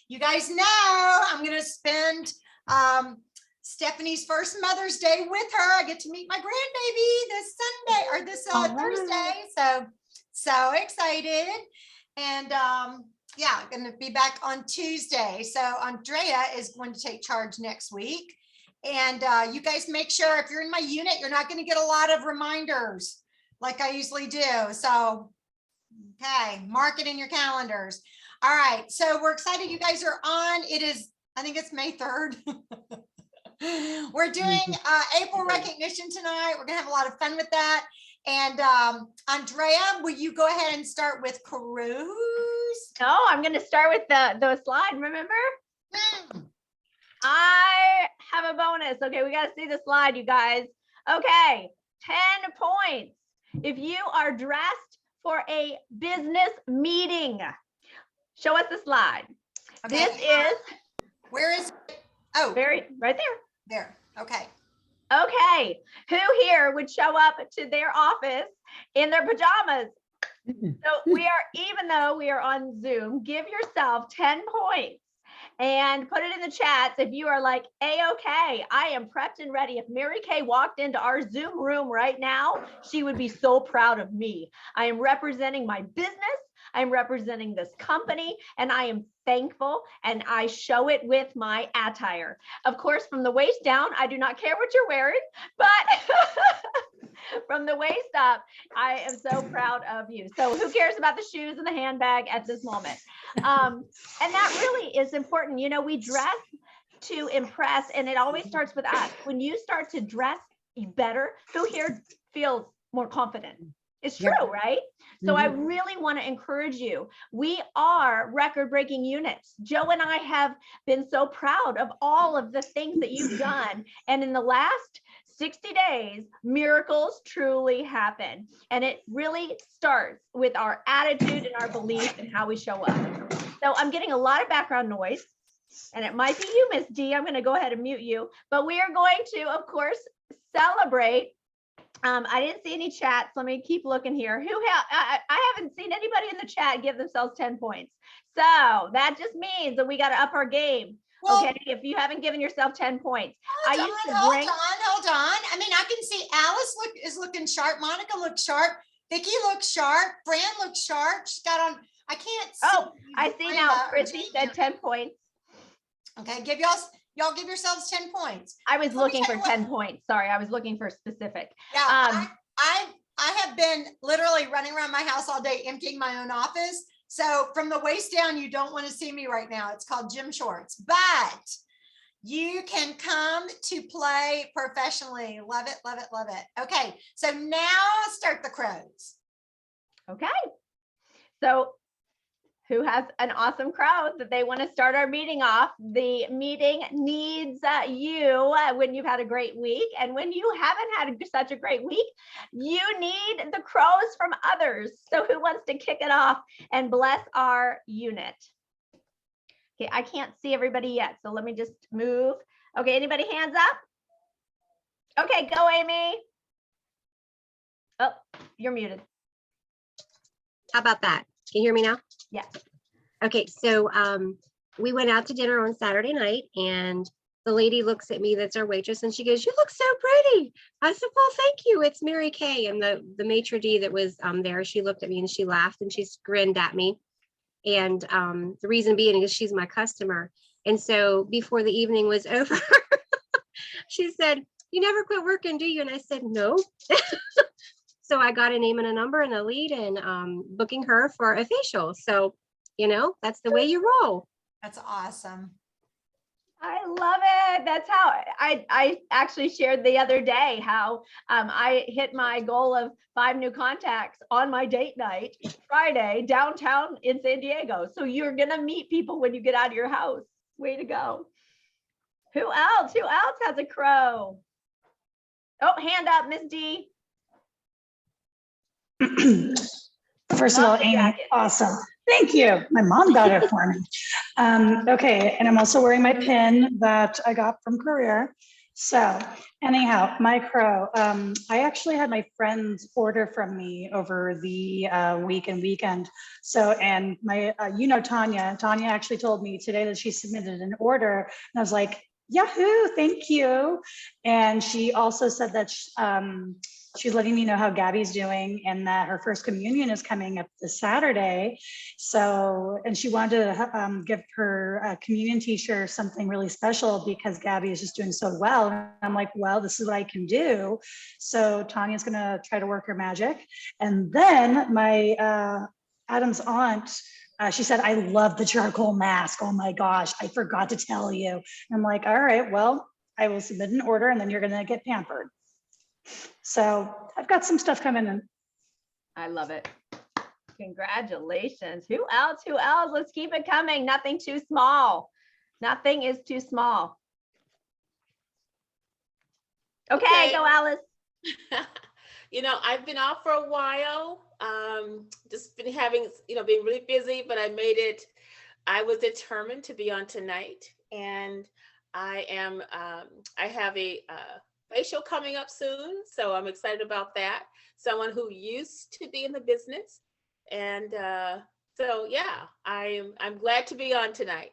You guys know I'm going to spend Stephanie's first Mother's Day with her. I get to meet my grandbaby this Sunday or this Thursday. So excited. And yeah, going to be back on Tuesday. So Andrea is going to take charge next week. And you guys make sure if you're in my unit, you're not going to get a lot of reminders like I usually do. So, okay, mark it in your calendars. All right, so we're excited you guys are on. It is, I think it's May 3rd. We're doing April recognition tonight. We're gonna have a lot of fun with that. And Andrea, will you go ahead and start with Cruise? No, I'm gonna start with the slide, remember? I have a bonus. Okay, we gotta see the slide, you guys. Okay, 10 points. If you are dressed for a business meeting, show us the slide. Okay. This is, where is it? Oh, right there. There. Okay. Okay. Who here would show up to their office in their pajamas? So we are, even though we are on Zoom, give yourself 10 points and put it in the chats if you are like, A-okay, I am prepped and ready. If Mary Kay walked into our Zoom room right now, she would be so proud of me. I am representing my business. I'm representing this company, and I am thankful, and I show it with my attire. Of course, from the waist down, I do not care what you're wearing, but from the waist up, I am so proud of you. So who cares about the shoes and the handbag at this moment? And that really is important. You know, we dress to impress, and it always starts with us. When you start to dress better, who here feels more confident? It's true, right? So I really want to encourage you. We are record-breaking units. Joe and I have been so proud of all of the things that you've done. And in the last 60 days, miracles truly happen. And it really starts with our attitude and our belief and how we show up. So I'm getting a lot of background noise, and it might be you, Miss D. I'm going to go ahead and mute you. But we are going to, of course, celebrate. I didn't see any chats. Let me keep looking here. I haven't seen anybody in the chat give themselves 10 points. So that just means that we got to up our game. Well, okay, if you haven't given yourself 10 points. Hold on. I mean, I can see Alice is looking sharp. Monica looks sharp. Vicky looks sharp. Fran looks sharp. She's got on, I can't see. Oh, I see now. Chrissy said 10 points. Okay, y'all give yourselves 10 points. I was looking for 10 points. Sorry, I was looking for specific. Yeah, I have been literally running around my house all day emptying my own office. So from the waist down, you don't want to see me right now. It's called gym shorts, but you can come to play professionally. Love it, love it, love it. Okay, so now start the crows. Okay, so who has an awesome crow that they want to start our meeting off? The meeting needs you when you've had a great week. And when you haven't had such a great week, you need the crows from others. So who wants to kick it off and bless our unit? Okay, I can't see everybody yet. So let me just move. Okay, anybody hands up? Okay, go Amy. Oh, you're muted. How about that? Can you hear me now? Yes. Okay, so we went out to dinner on Saturday night, and the lady looks at me, that's our waitress, and she goes, "You look so pretty." I said, "Well, thank you. It's Mary Kay." And the maitre d' that was there, she looked at me and she laughed and she grinned at me. And the reason being is she's my customer. And so before the evening was over, she said, "You never quit working, do you?" And I said, "No." So I got a name and a number and a lead, and booking her for a facial. So, you know, that's the way you roll. That's awesome. I love it. That's how I actually shared the other day how I hit my goal of 5 new contacts on my date night Friday downtown in San Diego. So you're going to meet people when you get out of your house. Way to go. Who else? Who else has a crow? Oh, hand up, Miss D. First of all, Amy, awesome. Thank you. My mom got it for me. Okay, and I'm also wearing my pin that I got from Career. So anyhow, micro, I actually had my friends order from me over the week and weekend. So, and my, Tanya actually told me today that she submitted an order, and I was like, Yahoo, thank you. And she also said that she's letting me know how Gabby's doing and that her first communion is coming up this Saturday. So, and she wanted to give her communion teacher something really special because Gabby is just doing so well. And I'm like, well, this is what I can do. So Tanya's gonna try to work her magic. And then my Adam's aunt, she said, I love the charcoal mask. Oh my gosh, I forgot to tell you. And I'm like, all right, well, I will submit an order and then you're gonna get pampered. So I've got some stuff coming in. I love it. Congratulations. Who else? Who else? Let's keep it coming. Nothing too small. Nothing is too small. Okay, go Alice. I've been off for a while. Just been having, being really busy, but I made it. I was determined to be on tonight, and I have a facial coming up soon, so I'm excited about that. Someone who used to be in the business, and so yeah, I'm glad to be on tonight.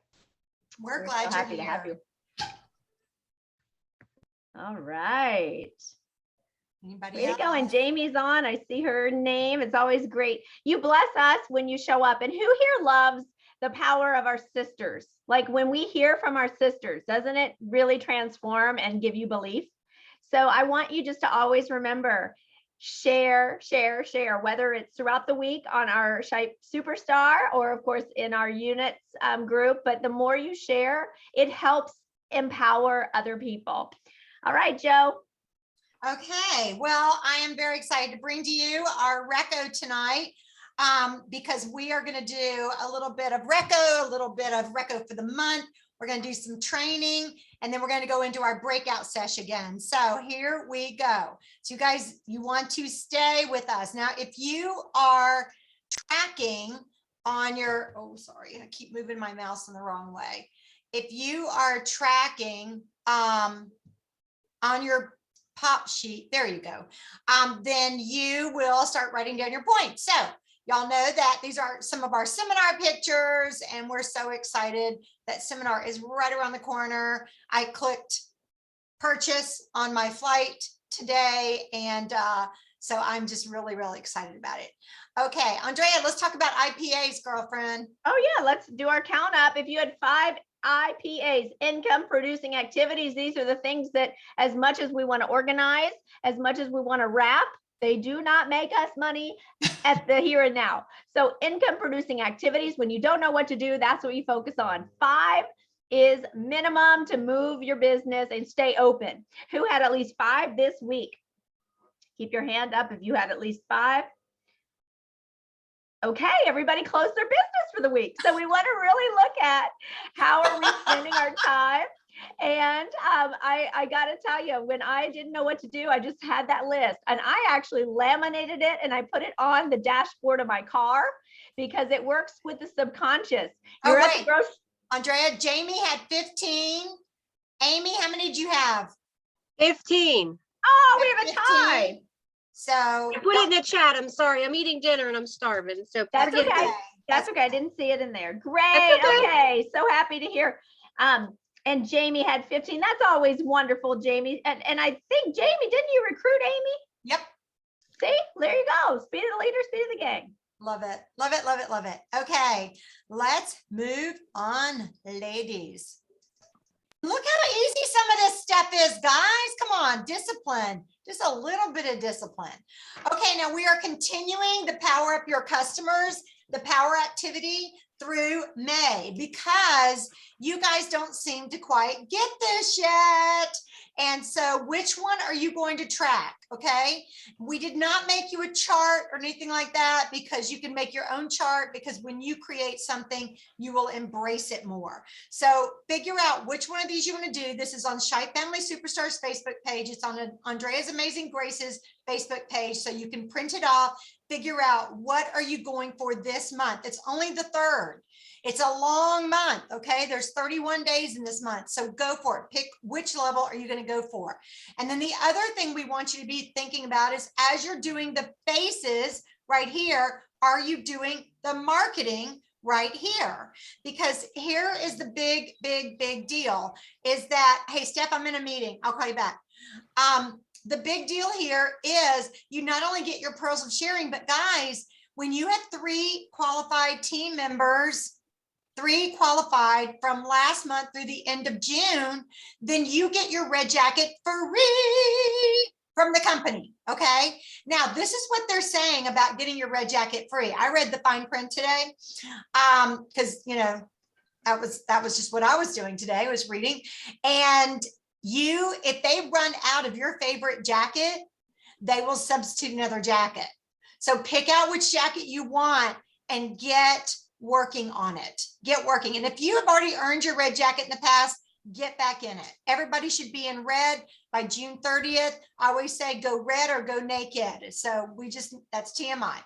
We're glad so you're happy to here. have you. All right. Anybody Way to else? go. And Jamie's on. I see her name. It's always great. You bless us when you show up. And who here loves the power of our sisters? Like when we hear from our sisters, doesn't it really transform and give you belief? So I want you just to always remember, share, share, share, whether it's throughout the week on our Shipe Superstar or of course in our units group. But the more you share, it helps empower other people. All right, Joe. Okay, well, I am very excited to bring to you our RECO tonight because we are going to do a little bit of RECO, a little bit of RECO for the month. We're going to do some training, and then we're going to go into our breakout session again. So here we go. So you guys, you want to stay with us. Now, if you are tracking on your, oh, sorry, I keep moving my mouse in the wrong way. If you are tracking on your pop sheet, there you go, then you will start writing down your points. So y'all know that these are some of our seminar pictures, and we're so excited that seminar is right around the corner. I clicked purchase on my flight today, and so I'm just really, really excited about it. Okay, Andrea, let's talk about IPAs, girlfriend. Oh yeah, let's do our count up. If you had 5 IPAs, income producing activities, these are the things that as much as we want to organize, as much as we want to wrap, they do not make us money at the here and now. So income producing activities, when you don't know what to do, that's what you focus on. 5 is minimum to move your business and stay open. Who had at least 5 this week? Keep your hand up if you had at least 5. Okay, everybody closed their business for the week. So we want to really look at how are we spending our time. And I got to tell you, when I didn't know what to do, I just had that list, and I actually laminated it and I put it on the dashboard of my car because it works with the subconscious. You're at the grocery. Andrea, Jamie had 15. Amy, how many did you have? 15. Oh, we have a tie. So I put it in the chat. I'm sorry. I'm eating dinner and I'm starving. So that's forgive okay. me. That's okay. I didn't see it in there. Great. Okay. So happy to hear. And Jamie had 15. That's always wonderful, Jamie. And I think, Jamie, didn't you recruit Amy? Yep. See, there you go. Speed of the leader, speed of the gang. Love it. Love it. Love it. Love it. Okay, let's move on, ladies. Look how easy some of this stuff is, guys. Come on, discipline. Just a little bit of discipline. Okay, now we are continuing the Power Up Your Customers, the power activity through May, because you guys don't seem to quite get this yet. And so which one are you going to track? Okay, we did not make you a chart or anything like that, because you can make your own chart, because when you create something, you will embrace it more. So figure out which one of these you want to do. This is on Shipe Family Superstars Facebook page. It's on Andrea's Amazing Graces Facebook page. So you can print it off, figure out what are you going for this month. It's only the 3rd. It's a long month, okay? There's 31 days in this month, so go for it. Pick which level are you going to go for. And then the other thing we want you to be thinking about is as you're doing the faces right here, are you doing the marketing right here? Because here is the big deal is that, hey, Steph, I'm in a meeting. I'll call you back. The big deal here is you not only get your pearls of sharing, but guys, when you have 3 qualified team members, 3 qualified from last month through the end of June, then you get your red jacket free from the company. Okay. Now, this is what they're saying about getting your red jacket free. I read the fine print today because, you know, that was just what I was doing today. I was reading. And if they run out of your favorite jacket, they will substitute another jacket. So pick out which jacket you want and get working on it. Get working. And if you have already earned your red jacket in the past, get back in it. Everybody should be in red by June 30th. I always say go red or go naked. So that's TMI.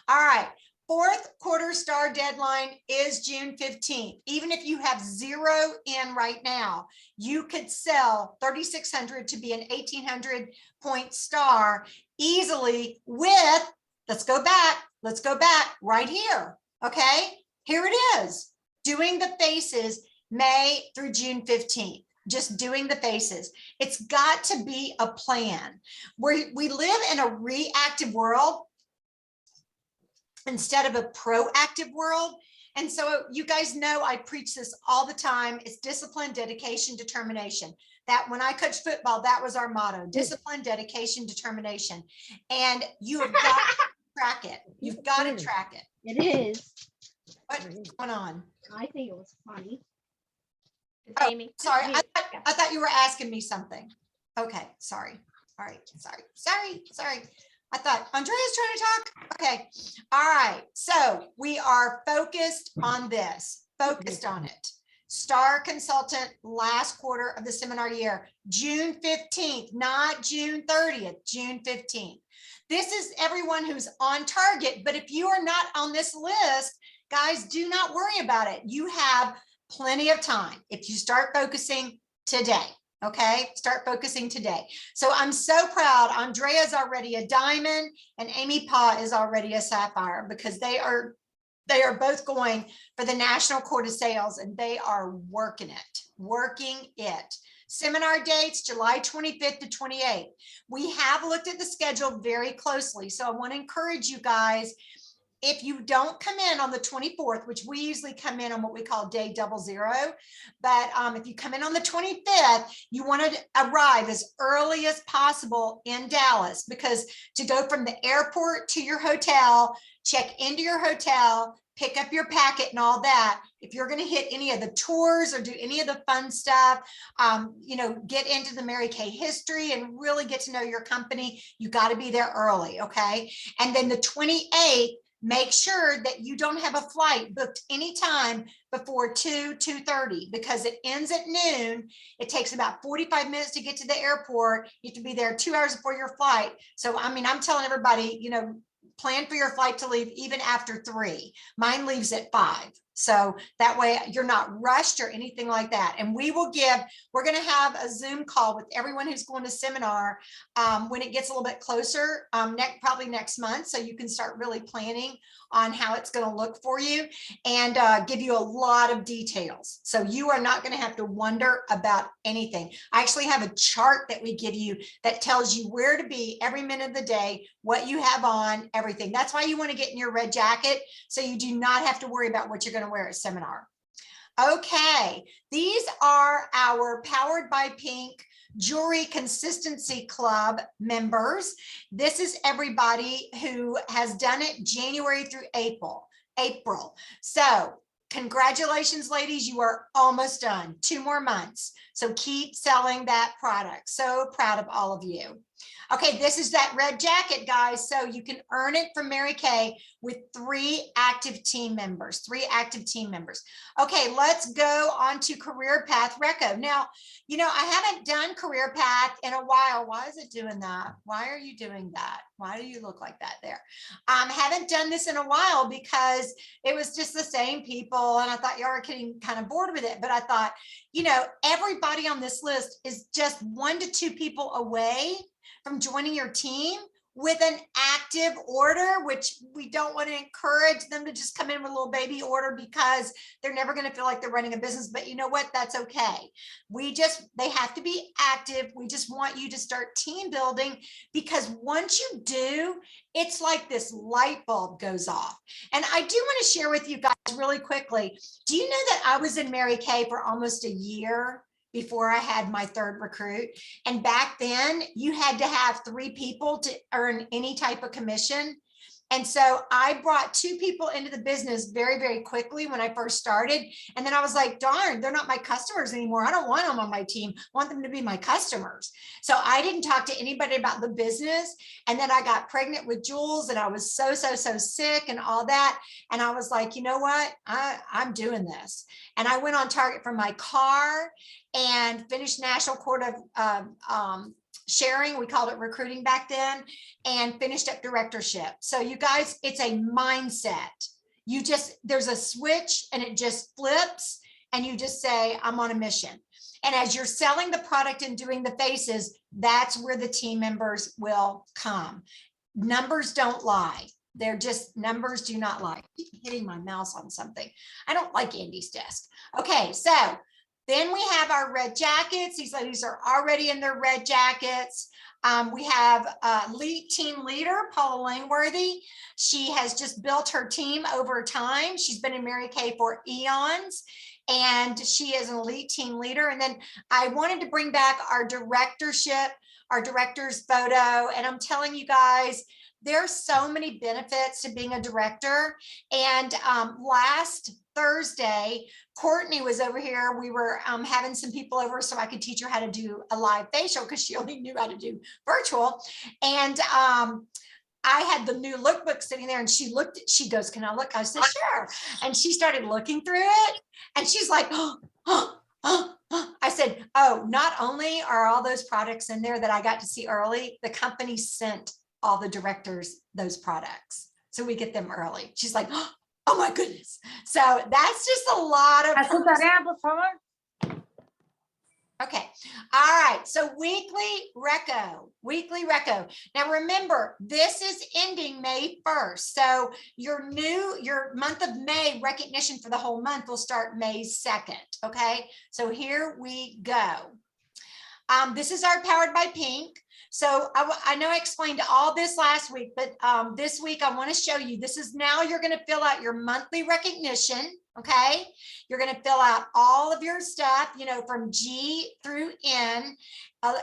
All right. 4th quarter star deadline is June 15th. Even if you have 0 in right now, you could sell 3,600 to be an 1,800 point star easily with, let's go back right here. Okay, here it is, doing the faces May through June 15th. Just doing the faces. It's got to be a plan. We live in a reactive world instead of a proactive world. And so you guys know I preach this all the time. It's discipline, dedication, determination. That when I coached football, that was our motto: discipline, dedication, determination. And you have got to track it. You've got to track it. It is. What's going on? I think it was funny. Oh, Amy. sorry. Yeah. I thought you were asking me something. Okay, sorry. All right, sorry. I thought Andrea's trying to talk. Okay, all right. So we are focused on this, focused on it. Star consultant last quarter of the seminar year, June 15th, not June 30th, June 15th. This is everyone who's on target, but if you are not on this list, guys, do not worry about it. You have plenty of time if you start focusing today. Okay, start focusing today. So I'm so proud. Andrea's already a diamond and Amy Pa is already a sapphire because they are both going for the National Court of Sales and they are working it. Seminar dates, July 25th to 28th. We have looked at the schedule very closely. So I want to encourage you guys, if you don't come in on the 24th, which we usually come in on what we call day 00, but if you come in on the 25th, you want to arrive as early as possible in Dallas, because to go from the airport to your hotel, check into your hotel, pick up your packet and all that. If you're going to hit any of the tours or do any of the fun stuff, get into the Mary Kay history and really get to know your company, you got to be there early. Okay. And then the 28th, make sure that you don't have a flight booked anytime before 2:30 because it ends at noon. It takes about 45 minutes to get to the airport. You have to be there 2 hours before your flight. So, I mean, I'm telling everybody, plan for your flight to leave even after 3. Mine leaves at 5. So that way you're not rushed or anything like that. And we're going to have a Zoom call with everyone who's going to seminar when it gets a little bit closer, probably next month. So you can start really planning on how it's going to look for you and give you a lot of details. So you are not going to have to wonder about anything. I actually have a chart that we give you that tells you where to be every minute of the day, what you have on, everything. That's why you want to get in your red jacket so you do not have to worry about what you're going to wear at seminar. Okay, these are our Powered by Pink Jewelry Consistency Club members. This is everybody who has done it January through April. So congratulations, ladies, you are almost done. 2 more months. So keep selling that product. So proud of all of you. Okay, this is that red jacket, guys. So you can earn it from Mary Kay with 3 active team members, 3 active team members. Okay, let's go on to Career Path RECO. Now, you know, I haven't done Career Path in a while. Why is it doing that? Why are you doing that? Why do you look like that there? Haven't done this in a while because it was just the same people. And I thought y'all were getting kind of bored with it. But I thought, you know, everybody on this list is just 1 to 2 people away from joining your team with an active order, which we don't want to encourage them to just come in with a little baby order because they're never going to feel like they're running a business. But you know what? That's okay. They have to be active. We just want you to start team building, because once you do, it's like this light bulb goes off. And I do want to share with you guys really quickly. Do you know that I was in Mary Kay for almost a year before I had my 3rd recruit? And back then you had to have 3 people to earn any type of commission. And so I brought 2 people into the business very, very quickly when I first started. And then I was like, darn, they're not my customers anymore. I don't want them on my team. I want them to be my customers. So I didn't talk to anybody about the business. And then I got pregnant with Jules and I was so sick and all that. And I was like, you know what? I'm doing this. And I went on target for my car and finished National Court of Sharing. We called it recruiting back then, and finished up directorship. So you guys, it's a mindset. There's a switch and it just flips and you just say, I'm on a mission. And as you're selling the product and doing the faces, that's where the team members will come. Numbers don't lie. They're just, numbers do not lie. I keep hitting my mouse on something. I don't like Andy's desk. Okay, so then we have our red jackets. These ladies are already in their red jackets. We have lead team leader, Paula Langworthy. She has just built her team over time. She's been in Mary Kay for eons, and she is an elite team leader. And then I wanted to bring back our directorship, our director's photo. And I'm telling you guys, there's so many benefits to being a director. And last Thursday, Courtney was over here. We were having some people over so I could teach her how to do a live facial because she only knew how to do virtual. And I had the new lookbook sitting there and she goes, can I look? I said, sure. And she started looking through it and she's like, I said, oh, not only are all those products in there that I got to see early, the company sent all the directors those products. So we get them early. She's like, oh my goodness. So that's just a lot of. Okay. All right. So weekly RECO. Now remember, this is ending May 1st. So your month of May recognition for the whole month will start May 2nd. Okay. So here we go. This is our Powered by Pink. So I know I explained all this last week, but this week I want to show you, this is now you're going to fill out your monthly recognition. Okay. You're going to fill out all of your stuff, you know, from G through N,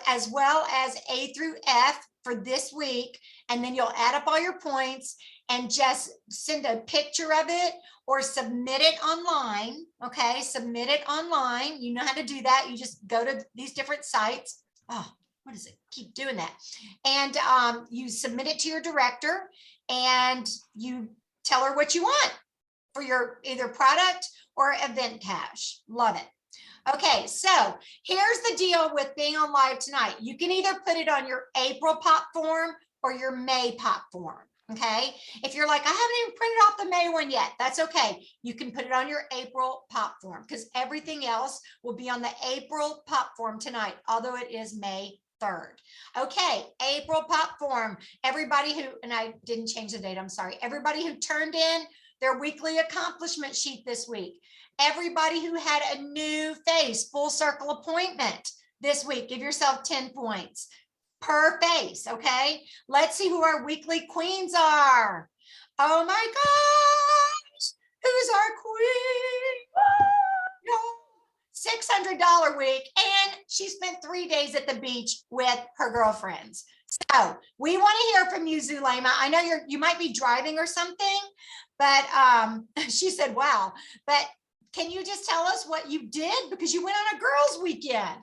as well as A through F for this week. And then you'll add up all your points and just send a picture of it or submit it online. Okay. Submit it online. You know how to do that. You just go to these different sites. Oh, what is it? Keep doing that. And you submit it to your director and you tell her what you want for your either product or event cash. Love it. Okay, so here's the deal with being on live tonight. You can either put it on your April pop form or your May pop form. Okay, if you're like, I haven't even printed off the May one yet, that's okay. You can put it on your April pop form because everything else will be on the April pop form tonight, although it is May 3rd. Okay, April pop form. Everybody who, and I didn't change the date, I'm sorry. Everybody who turned in their weekly accomplishment sheet this week. Everybody who had a new face, full circle appointment this week, give yourself 10 points per face, okay? Let's see who our weekly queens are. Oh my gosh, who's our queen? $600 week, and she spent 3 days at the beach with her girlfriends. So we want to hear from you, Zulema. I know you might be driving or something, but she said, wow. But can you just tell us what you did? Because you went on a girls' weekend.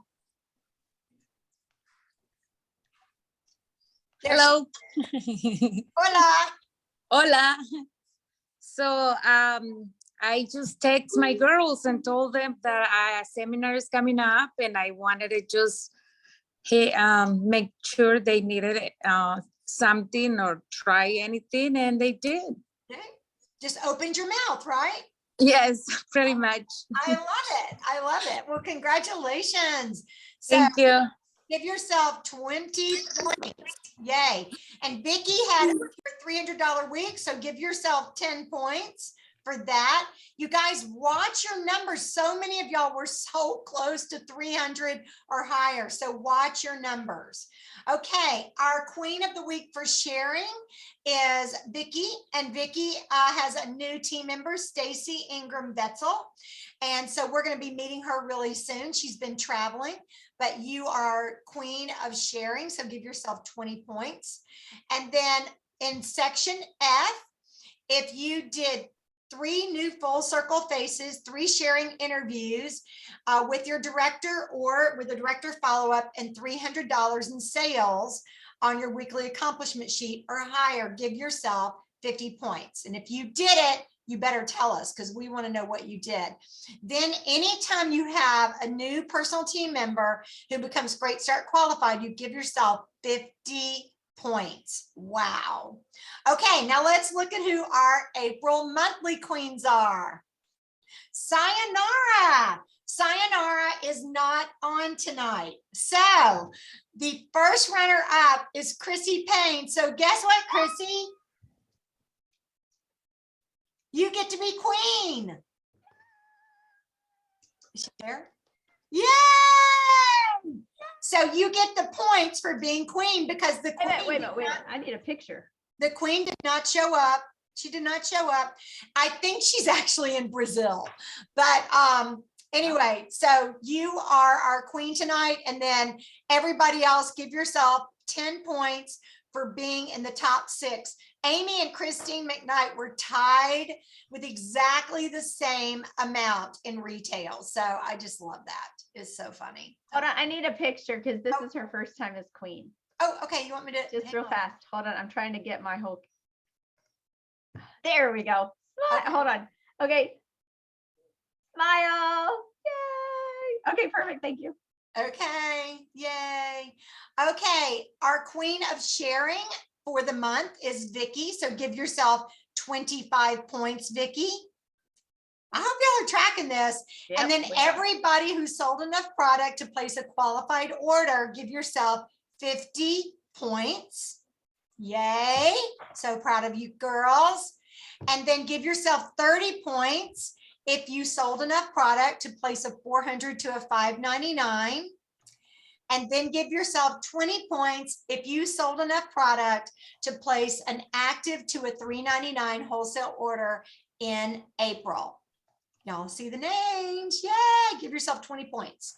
There she- Hello. Hola. Hola. So I just text my girls and told them that a seminar is coming up, and I wanted to just make sure they needed something or try anything, and they did. Okay. Just opened your mouth, right? Yes, pretty much. I love it. I love it. Well, congratulations. So Thank you. give yourself 20 points. Yay. And Vicky had your $300 week, so give yourself 10 points for that. You guys watch your numbers. So many of y'all were so close to 300 or higher. So watch your numbers. Okay, our queen of the week for sharing is Vicky, and Vicky has a new team member, Stacy Ingram Betzel. And so we're going to be meeting her really soon. She's been traveling, but you are queen of sharing. So give yourself 20 points. And then in section F, if you did 3 new full circle faces, 3 sharing interviews with your director or with a director follow-up, and $300 in sales on your weekly accomplishment sheet or higher, give yourself 50 points. And if you did it, you better tell us, because we want to know what you did. Then anytime you have a new personal team member who becomes Great Start qualified, you give yourself 50 points. Wow. Okay, now let's look at who our April monthly queens are. Sayonara. Sayonara is not on tonight. So the first runner up is Chrissy Payne. So guess what, Chrissy? You get to be queen. Is she there? Yay! So you get the points for being queen, because the queen, Wait a minute. I need a picture. the queen did not show up. She did not show up. I think she's actually in Brazil. But anyway, so you are our queen tonight, and then everybody else, give yourself 10 points for being in the top 6. Amy and Christine McKnight were tied with exactly the same amount in retail. So I just love that. It's so funny. Hold on, I need a picture because this is her first time as queen. Oh, okay. You want me to Just hang real on. fast. Hold on, I'm trying to get my whole. There we go. Smile. Okay. Hold on. Okay. Smile. Yay. Okay, perfect. Thank you. Okay, yay. Okay, our queen of sharing for the month is Vicky. So give yourself 25 points, Vicky. I hope y'all are tracking this. And then Yep, everybody who sold enough product to place a qualified order, give yourself 50 points. Yay. So proud of you girls. And then give yourself 30 points if you sold enough product to place a 400 to a 599. And then give yourself 20 points if you sold enough product to place an active to a 399 wholesale order in April. Y'all see the names? Yay, give yourself 20 points.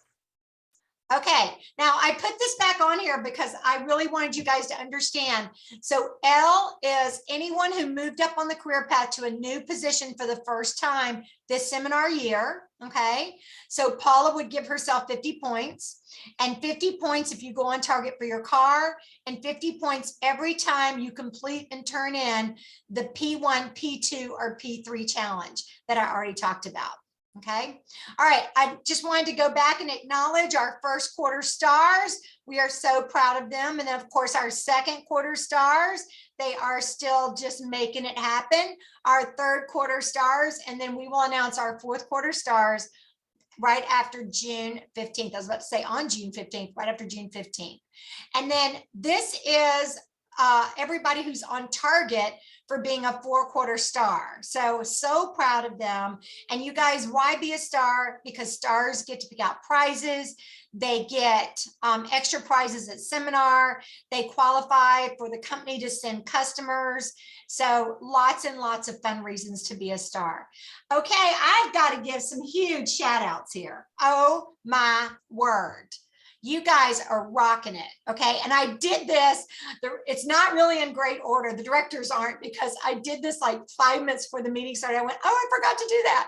Okay, now I put this back on here because I really wanted you guys to understand. So L is anyone who moved up on the career path to a new position for the first time this seminar year. Okay, so Paula would give herself 50 points, and 50 points if you go on target for your car, and 50 points every time you complete and turn in the P1, P2, or P3 challenge that I already talked about. Okay. All right. I just wanted to go back and acknowledge our first quarter stars. We are so proud of them. And then of course, our second quarter stars, they are still just making it happen. Our third quarter stars, and then we will announce our fourth quarter stars right after June 15th. I was about to say on June 15th, right after June 15th. And then this is everybody who's on target for being a 4-quarter star. So proud of them. And you guys, why be a star? Because stars get to pick out prizes. They get extra prizes at seminar. They qualify for the company to send customers. So lots and lots of fun reasons to be a star. Okay, I've got to give some huge shout outs here. Oh my word. You guys are rocking it, okay? And I did this, it's not really in great order. The directors aren't, because I did this like 5 minutes before the meeting started. I went, oh, I forgot to do that.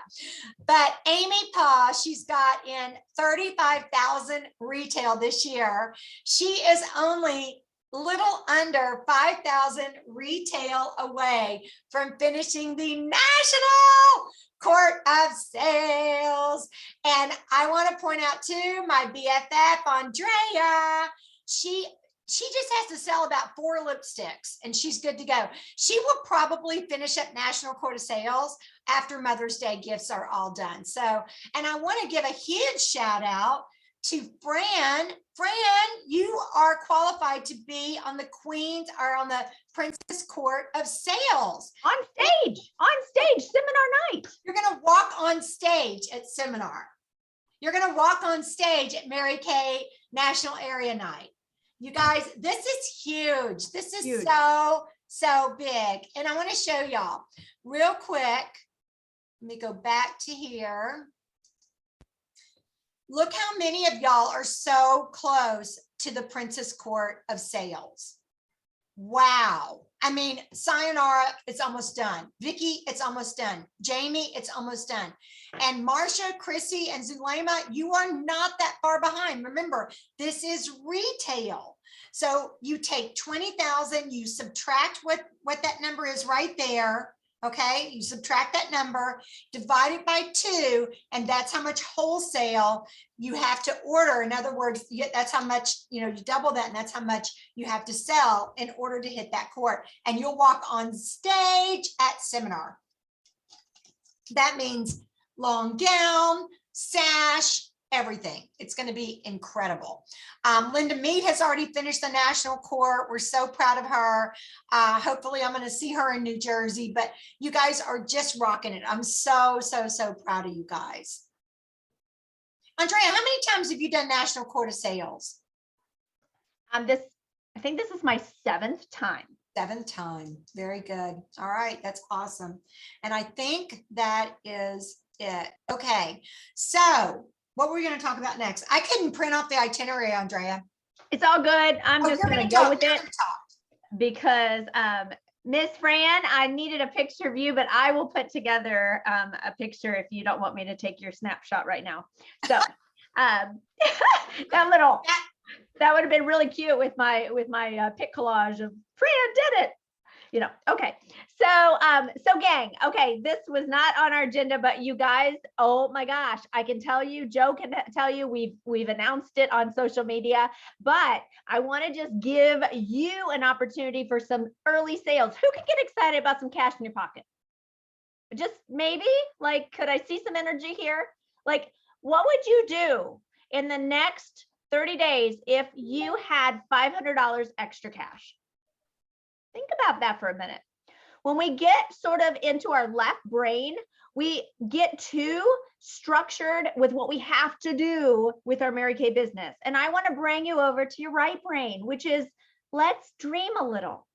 But Amy Paw, she's got in 35,000 retail this year. She is only little under 5,000 retail away from finishing the National Court of Sales. And I want to point out too, my BFF, Andrea, she just has to sell about 4 lipsticks and she's good to go. She will probably finish up National Court of Sales after Mother's Day gifts are all done. So, and I want to give a huge shout out to Fran. Fran, you are qualified to be on the Queen's or on the Princess Court of Sales. On stage, seminar night. You're going to walk on stage at seminar. You're going to walk on stage at Mary Kay National Area Night. You guys, this is huge. This is Huge. so big. And I want to show y'all real quick. Let me go back to here. Look how many of y'all are so close to the Princess Court of Sales. Wow. I mean, Sayonara, it's almost done. Vicky, it's almost done. Jamie, it's almost done. And Marsha, Chrissy, and Zulema, you are not that far behind. Remember, this is retail. So you take 20,000, you subtract what that number is right there. Okay, you subtract that number, divide it by 2, and that's how much wholesale you have to order. In other words, that's how much, you double that, and that's how much you have to sell in order to hit that court. And you'll walk on stage at seminar. That means long gown, sash, everything. It's going to be incredible. Linda Mead has already finished the National Court. We're so proud of her. Hopefully I'm going to see her in New Jersey, but you guys are just rocking it. I'm so proud of you guys. Andrea, how many times have you done National Court of Sales? I think this is my 7th time. 7th time. Very good. All right. That's awesome. And I think that is it. Okay. So what were we going to talk about next? I couldn't print off the itinerary, Andrea. It's all good. I'm just you're going to gonna go talk, with you're it gonna talk. because Miss Fran, I needed a picture of you, but I will put together a picture if you don't want me to take your snapshot right now. So that would have been really cute with my pic collage of Fran did it. Okay. So gang, okay, this was not on our agenda, but you guys, oh my gosh, I can tell you, Joe can tell you, we've announced it on social media, but I want to just give you an opportunity for some early sales. Who could get excited about some cash in your pocket? Just maybe, like, could I see some energy here? Like, what would you do in the next 30 days if you had $500 extra cash? Think about that for a minute. When we get sort of into our left brain, we get too structured with what we have to do with our Mary Kay business. And I want to bring you over to your right brain, which is let's dream a little.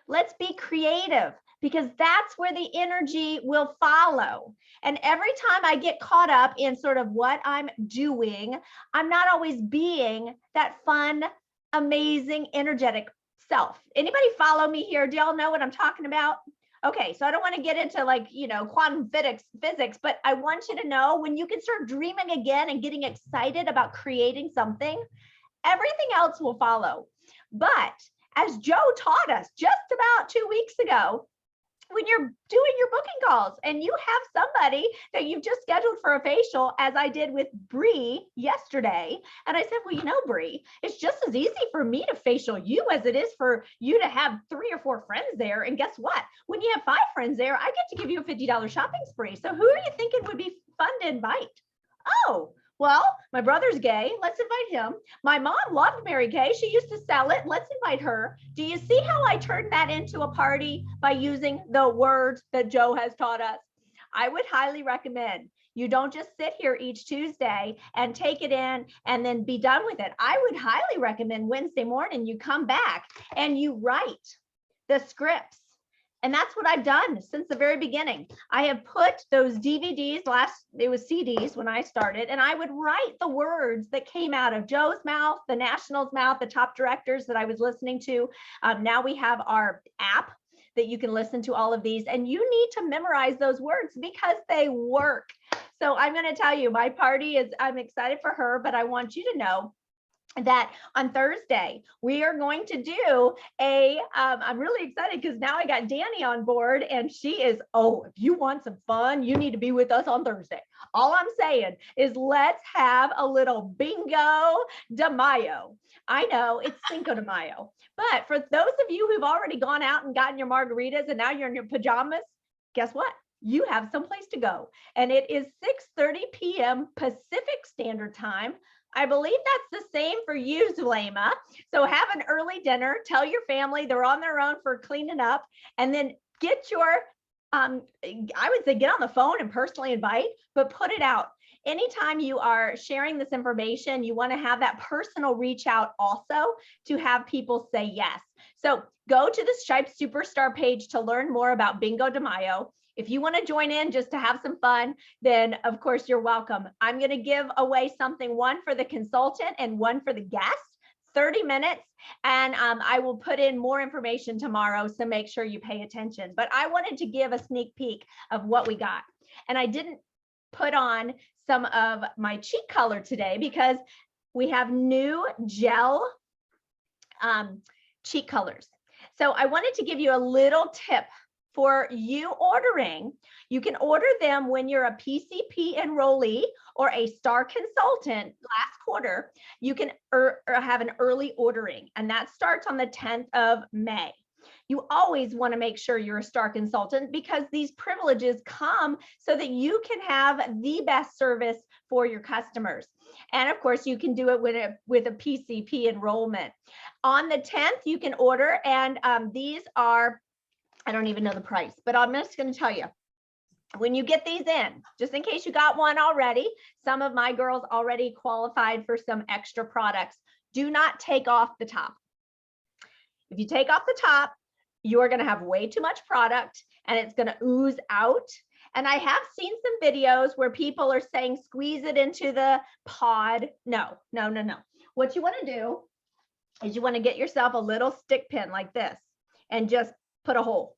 Let's be creative, because that's where the energy will follow. And every time I get caught up in sort of what I'm doing, I'm not always being that fun, amazing, energetic self. Anybody follow me here? Do y'all know what I'm talking about? Okay, so I don't want to get into quantum physics, but I want you to know when you can start dreaming again and getting excited about creating something, everything else will follow. But as Joe taught us just about 2 weeks ago, when you're doing your booking calls and you have somebody that you've just scheduled for a facial, as I did with Bree yesterday, and I said, well, Bree, it's just as easy for me to facial you as it is for you to have 3 or 4 friends there. And guess what? When you have 5 friends there, I get to give you a $50 shopping spree. So who are you thinking would be fun to invite? Oh, well, my brother's gay. Let's invite him. My mom loved Mary Kay. She used to sell it. Let's invite her. Do you see how I turned that into a party by using the words that Joe has taught us? I would highly recommend you don't just sit here each Tuesday and take it in and then be done with it. I would highly recommend Wednesday morning you come back and you write the scripts. And that's what I've done since the very beginning. I have put those DVDs, it was CDs when I started, and I would write the words that came out of Joe's mouth, the National's mouth, the top directors that I was listening to. Now we have our app that you can listen to all of these, and you need to memorize those words because they work. So I'm going to tell you, my party is, I'm excited for her, but I want you to know that on Thursday, we are going to do I'm really excited because now I got Danny on board and she is, oh, if you want some fun, you need to be with us on Thursday. All I'm saying is let's have a little bingo de Mayo. I know it's Cinco de Mayo, but for those of you who've already gone out and gotten your margaritas and now you're in your pajamas, guess what? You have someplace to go. And it is 6:30 p.m. Pacific Standard Time. I believe that's the same for you, Zulema. So have an early dinner, tell your family they're on their own for cleaning up, and then get your, I would say get on the phone and personally invite, but put it out. Anytime you are sharing this information, you want to have that personal reach out also to have people say yes. So go to the Stripe Superstar page to learn more about Bingo de Mayo. If you want to join in just to have some fun, then of course you're welcome. I'm going to give away something, one for the consultant and one for the guest, 30 minutes. And I will put in more information tomorrow, so make sure you pay attention. But I wanted to give a sneak peek of what we got. And I didn't put on some of my cheek color today because we have new gel cheek colors. So I wanted to give you a little tip for you ordering. You can order them when you're a PCP enrollee or a STAR consultant last quarter. You can have an early ordering, and that starts on the 10th of May. You always want to make sure you're a STAR consultant because these privileges come so that you can have the best service for your customers. And of course, you can do it with a PCP enrollment. On the 10th, you can order, and these are, I don't even know the price, but I'm just going to tell you, when you get these in, just in case you got one already, some of my girls already qualified for some extra products. Do not take off the top. If you take off the top, you're going to have way too much product and it's going to ooze out. And I have seen some videos where people are saying, squeeze it into the pod. No. What you want to do is you want to get yourself a little stick pin like this and just put a hole.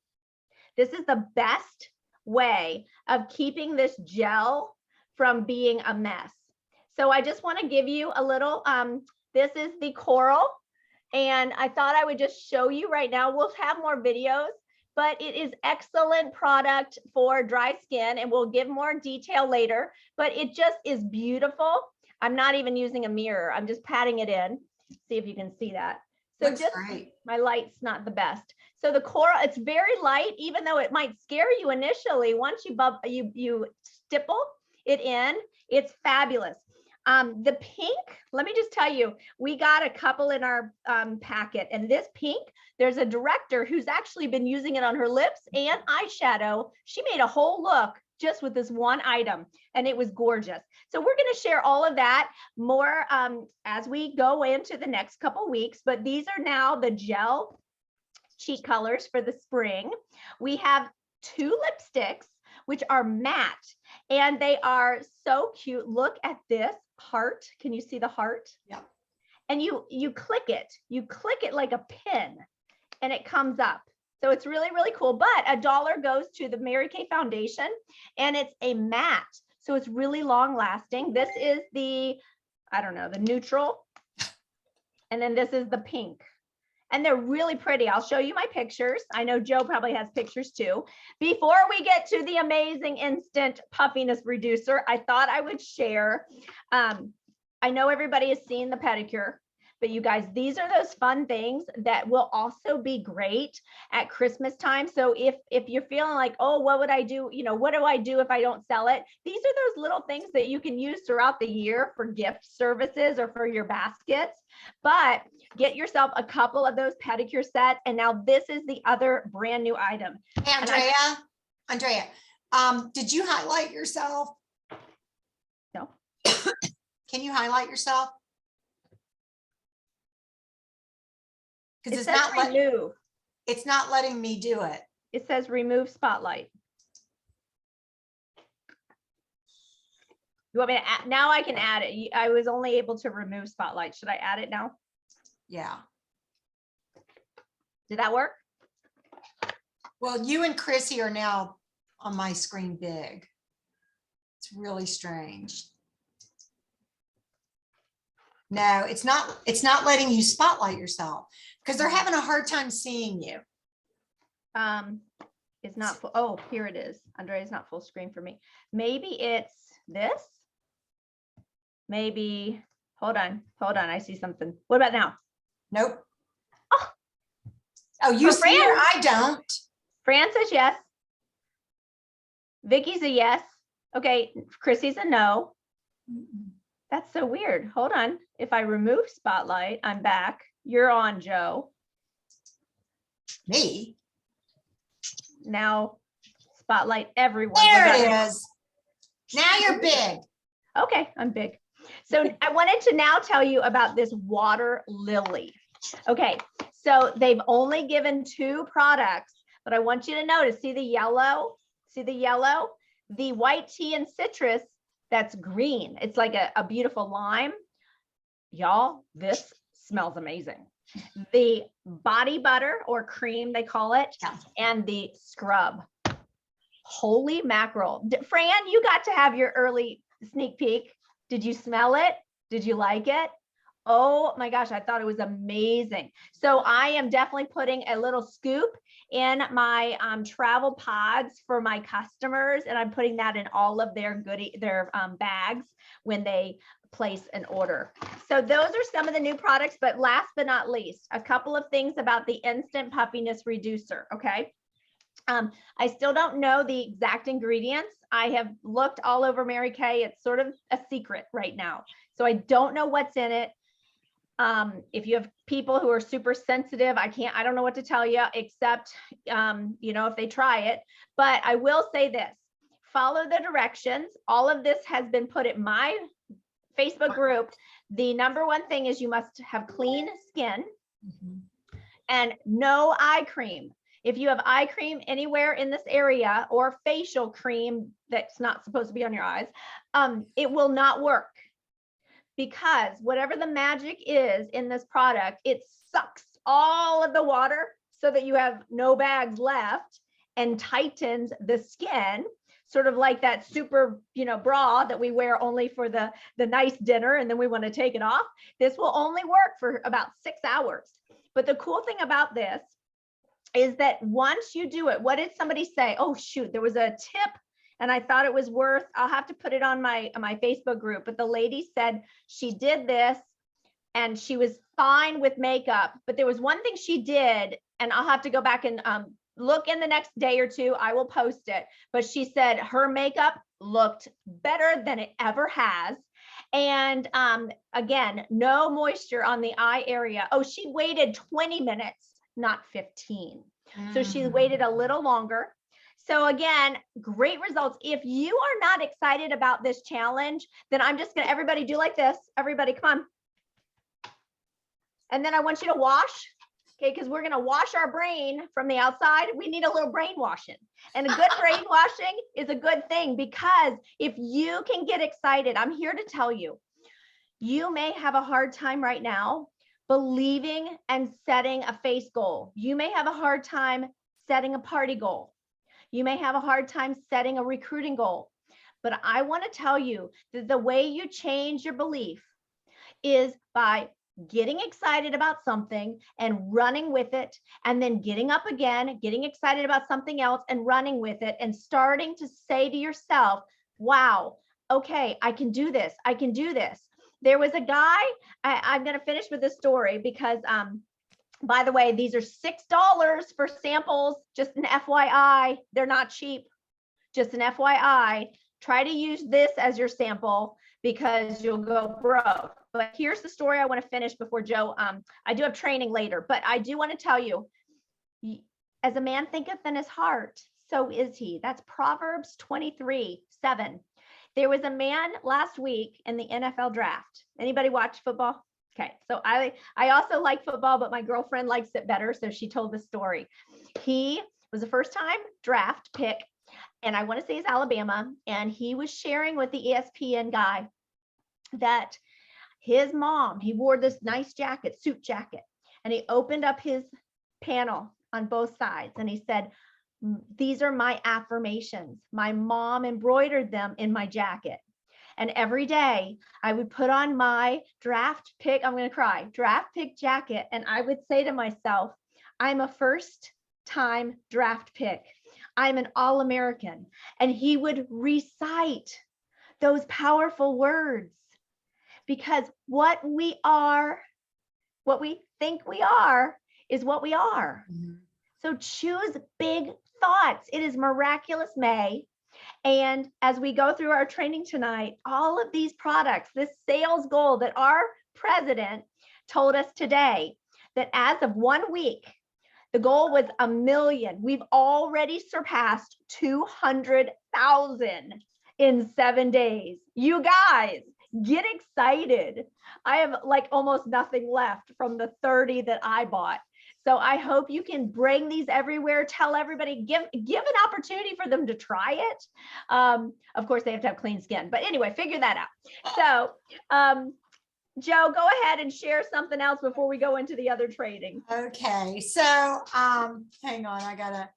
This is the best way of keeping this gel from being a mess. So I just want to give you a little, this is the coral, and I thought I would just show you right now. We'll have more videos, but it is excellent product for dry skin, and we'll give more detail later, but it just is beautiful. I'm not even using a mirror. I'm just patting it in. See if you can see that. So Looks just great. my light's not the best. So the coral, it's very light, even though it might scare you initially. Once you stipple it in, it's fabulous. The pink, let me just tell you, we got a couple in our packet, and this pink, there's a director who's actually been using it on her lips and eyeshadow. She made a whole look just with this one item, and it was gorgeous. So we're going to share all of that more as we go into the next couple weeks, but these are now the gel cheek colors for the spring. We have 2 lipsticks, which are matte, and they are so cute. Look at this heart. Can you see the heart? Yeah. And you click it like a pin, and it comes up. So it's really, really cool. But $1 goes to the Mary Kay Foundation, and it's a matte. So it's really long lasting. This is the, I don't know, the neutral. And then this is the pink. And they're really pretty. I'll show you my pictures. I know Joe probably has pictures too. Before we get to the amazing instant puffiness reducer, I thought I would share. I know everybody has seen the pedicure, but you guys, these are those fun things that will also be great at Christmas time. So if you're feeling like, oh, what would I do? You know, what do I do if I don't sell it? These are those little things that you can use throughout the year for gift services or for your baskets. But get yourself a couple of those pedicure sets. And now this is the other brand new item. Hey, Andrea, did you highlight yourself? No. Can you highlight yourself? It Because says remove. it's not letting me do it. It says remove spotlight. You want me to add? Now I can add it. I was only able to remove spotlight. Should I add it now? Yeah. Did that work? Well, you and Chrissy are now on my screen big. It's really strange. No, it's not letting you spotlight yourself because they're having a hard time seeing you. It's not full. Oh, here it is. Andrea's not full screen for me. Maybe it's this. Maybe, hold on. I see something. What about now? Nope. Oh. Oh, you For see her? Fran. I don't. Fran says yes. Vicky's a yes. Okay, Chrissy's a no. That's so weird. Hold on. If I remove spotlight, I'm back. You're on, Joe. Me? Now spotlight everyone. There We it got- is. Now you're big. Okay, I'm big. So I wanted to now tell you about this water lily. Okay, so they've only given 2 products, but I want you to notice, see the yellow? See the yellow? The white tea and citrus, that's green. It's like a beautiful lime. Y'all, this smells amazing. The body butter or cream, they call it, Yeah. and the scrub. Holy mackerel. Fran, you got to have your early sneak peek. Did you smell it? Did you like it? Oh my gosh, I thought it was amazing. So I am definitely putting a little scoop in my travel pods for my customers, and I'm putting that in all of their bags when they place an order. So those are some of the new products, but last but not least, a couple of things about the instant puffiness reducer, okay? I still don't know the exact ingredients. I have looked all over Mary Kay. It's sort of a secret right now. So I don't know what's in it. If you have people who are super sensitive, I don't know what to tell you, except, if they try it. But I will say this, follow the directions. All of this has been put in my Facebook group. The number one thing is you must have clean skin and no eye cream. If you have eye cream anywhere in this area or facial cream that's not supposed to be on your eyes, it will not work. Because whatever the magic is in this product, it sucks all of the water so that you have no bags left and tightens the skin, sort of like that super, bra that we wear only for the nice dinner and then we want to take it off. This will only work for about 6 hours. But the cool thing about this is that once you do it, what did somebody say? Oh, shoot, there was a tip and I thought it was worth, I'll have to put it on my Facebook group, but the lady said she did this and she was fine with makeup, but there was one thing she did, and I'll have to go back and look in the next day or 2, I will post it, but she said her makeup looked better than it ever has. And again, no moisture on the eye area. Oh, she waited 20 minutes, not 15. So she waited a little longer. So again, great results. If you are not excited about this challenge, then I'm just gonna, everybody do like this. Everybody come on. And then I want you to wash, okay? Because we're gonna wash our brain from the outside. We need a little brainwashing. And a good brainwashing is a good thing, because if you can get excited, I'm here to tell you, you may have a hard time right now believing and setting a face goal. You may have a hard time setting a party goal. You may have a hard time setting a recruiting goal, but I want to tell you that the way you change your belief is by getting excited about something and running with it, and then getting up again, getting excited about something else and running with it, and starting to say to yourself, wow, okay, I can do this. I can do this. There was a guy, I'm going to finish with this story because, by the way, these are $6 for samples, just an FYI. They're not cheap, just an FYI. Try to use this as your sample because you'll go broke. But here's the story I want to finish before Joe, I do have training later, but I do want to tell you, as a man thinketh in his heart, so is he. That's Proverbs 23:7. There was a man last week in the NFL draft. Anybody watch football? Okay, so I also like football, but my girlfriend likes it better, so she told the story. He was a first-time draft pick, and I want to say he's Alabama, and he was sharing with the ESPN guy that his mom, he wore this nice jacket, suit jacket, and he opened up his panel on both sides, and he said, these are my affirmations. My mom embroidered them in my jacket. And every day I would put on my draft pick, I'm going to cry, draft pick jacket. And I would say to myself, I'm a first time draft pick. I'm an All-American. And he would recite those powerful words, because what we are, what we think we are, is what we are. So choose big thoughts. It is Miraculous May. And as we go through our training tonight, all of these products, this sales goal that our president told us today, that as of 1 week, the goal was 1 million. We've already surpassed 200,000 in 7 days. You guys, get excited. I have like almost nothing left from the 30 that I bought. So I hope you can bring these everywhere. Tell everybody, give an opportunity for them to try it. Of course, they have to have clean skin. But anyway, figure that out. So Joe, go ahead and share something else before we go into the other trading. Okay, so hang on, I gotta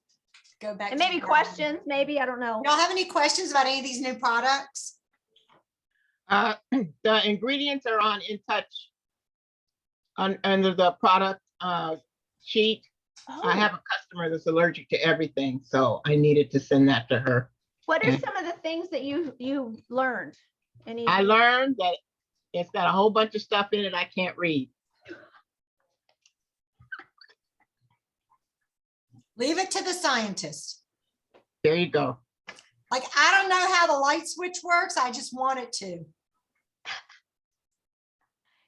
go back. And to maybe the- questions, maybe, I don't know. Y'all have any questions about any of these new products? The ingredients are on In Touch under the product sheet. I have a customer that's allergic to everything, so I needed to send that to her. What are some of the things that you learned? I learned that it's got a whole bunch of stuff in it I can't read. Leave it to the scientist. There you go. Like, I don't know how the light switch works. I just want it to.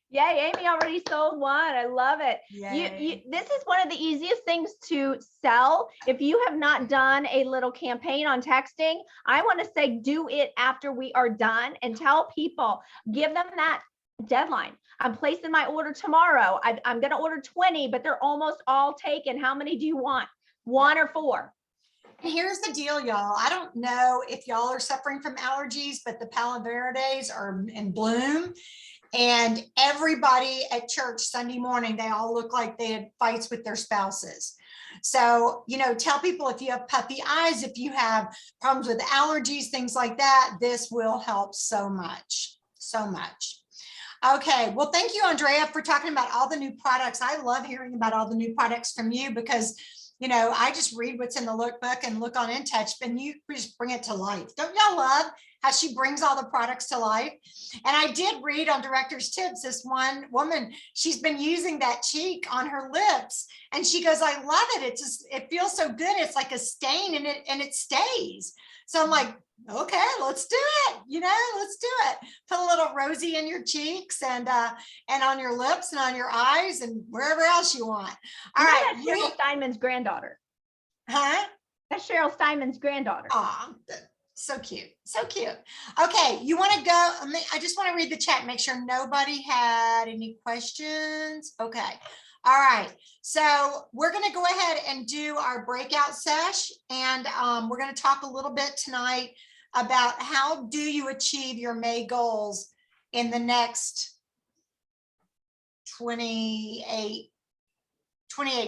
Yay, Amy already sold one. I love it. This is one of the easiest things to sell. If you have not done a little campaign on texting, I want to say do it after we are done and tell people, give them that deadline. I'm placing my order tomorrow. I'm going to order 20, but they're almost all taken. How many do you want? 1 or 4? Here's the deal, y'all. I don't know if y'all are suffering from allergies, but the Palo Verdes are in bloom. And everybody at church Sunday morning, they all look like they had fights with their spouses. So, you know, tell people if you have puffy eyes, if you have problems with allergies, things like that, this will help so much, so much. Okay, well, thank you, Andrea, for talking about all the new products. I love hearing about all the new products from you because, you know, I just read what's in the lookbook and look on In Touch, and you just bring it to life. Don't y'all love how she brings all the products to life? And I did read on Director's Tips, this one woman, she's been using that cheek on her lips, and she goes, I love it. It's just, it feels so good. It's like a stain and it stays. So I'm like, okay, let's do it. You know, let's do it. Put a little rosy in your cheeks and on your lips and on your eyes and wherever else you want. All right. That's Cheryl Steinman's granddaughter. Huh? That's Cheryl Steinman's granddaughter. Oh, so cute. So cute. Okay. You want to go? I just want to read the chat, make sure nobody had any questions. Okay. All right. So we're going to go ahead and do our breakout sesh. And we're going to talk a little bit tonight about how do you achieve your May goals in the next 28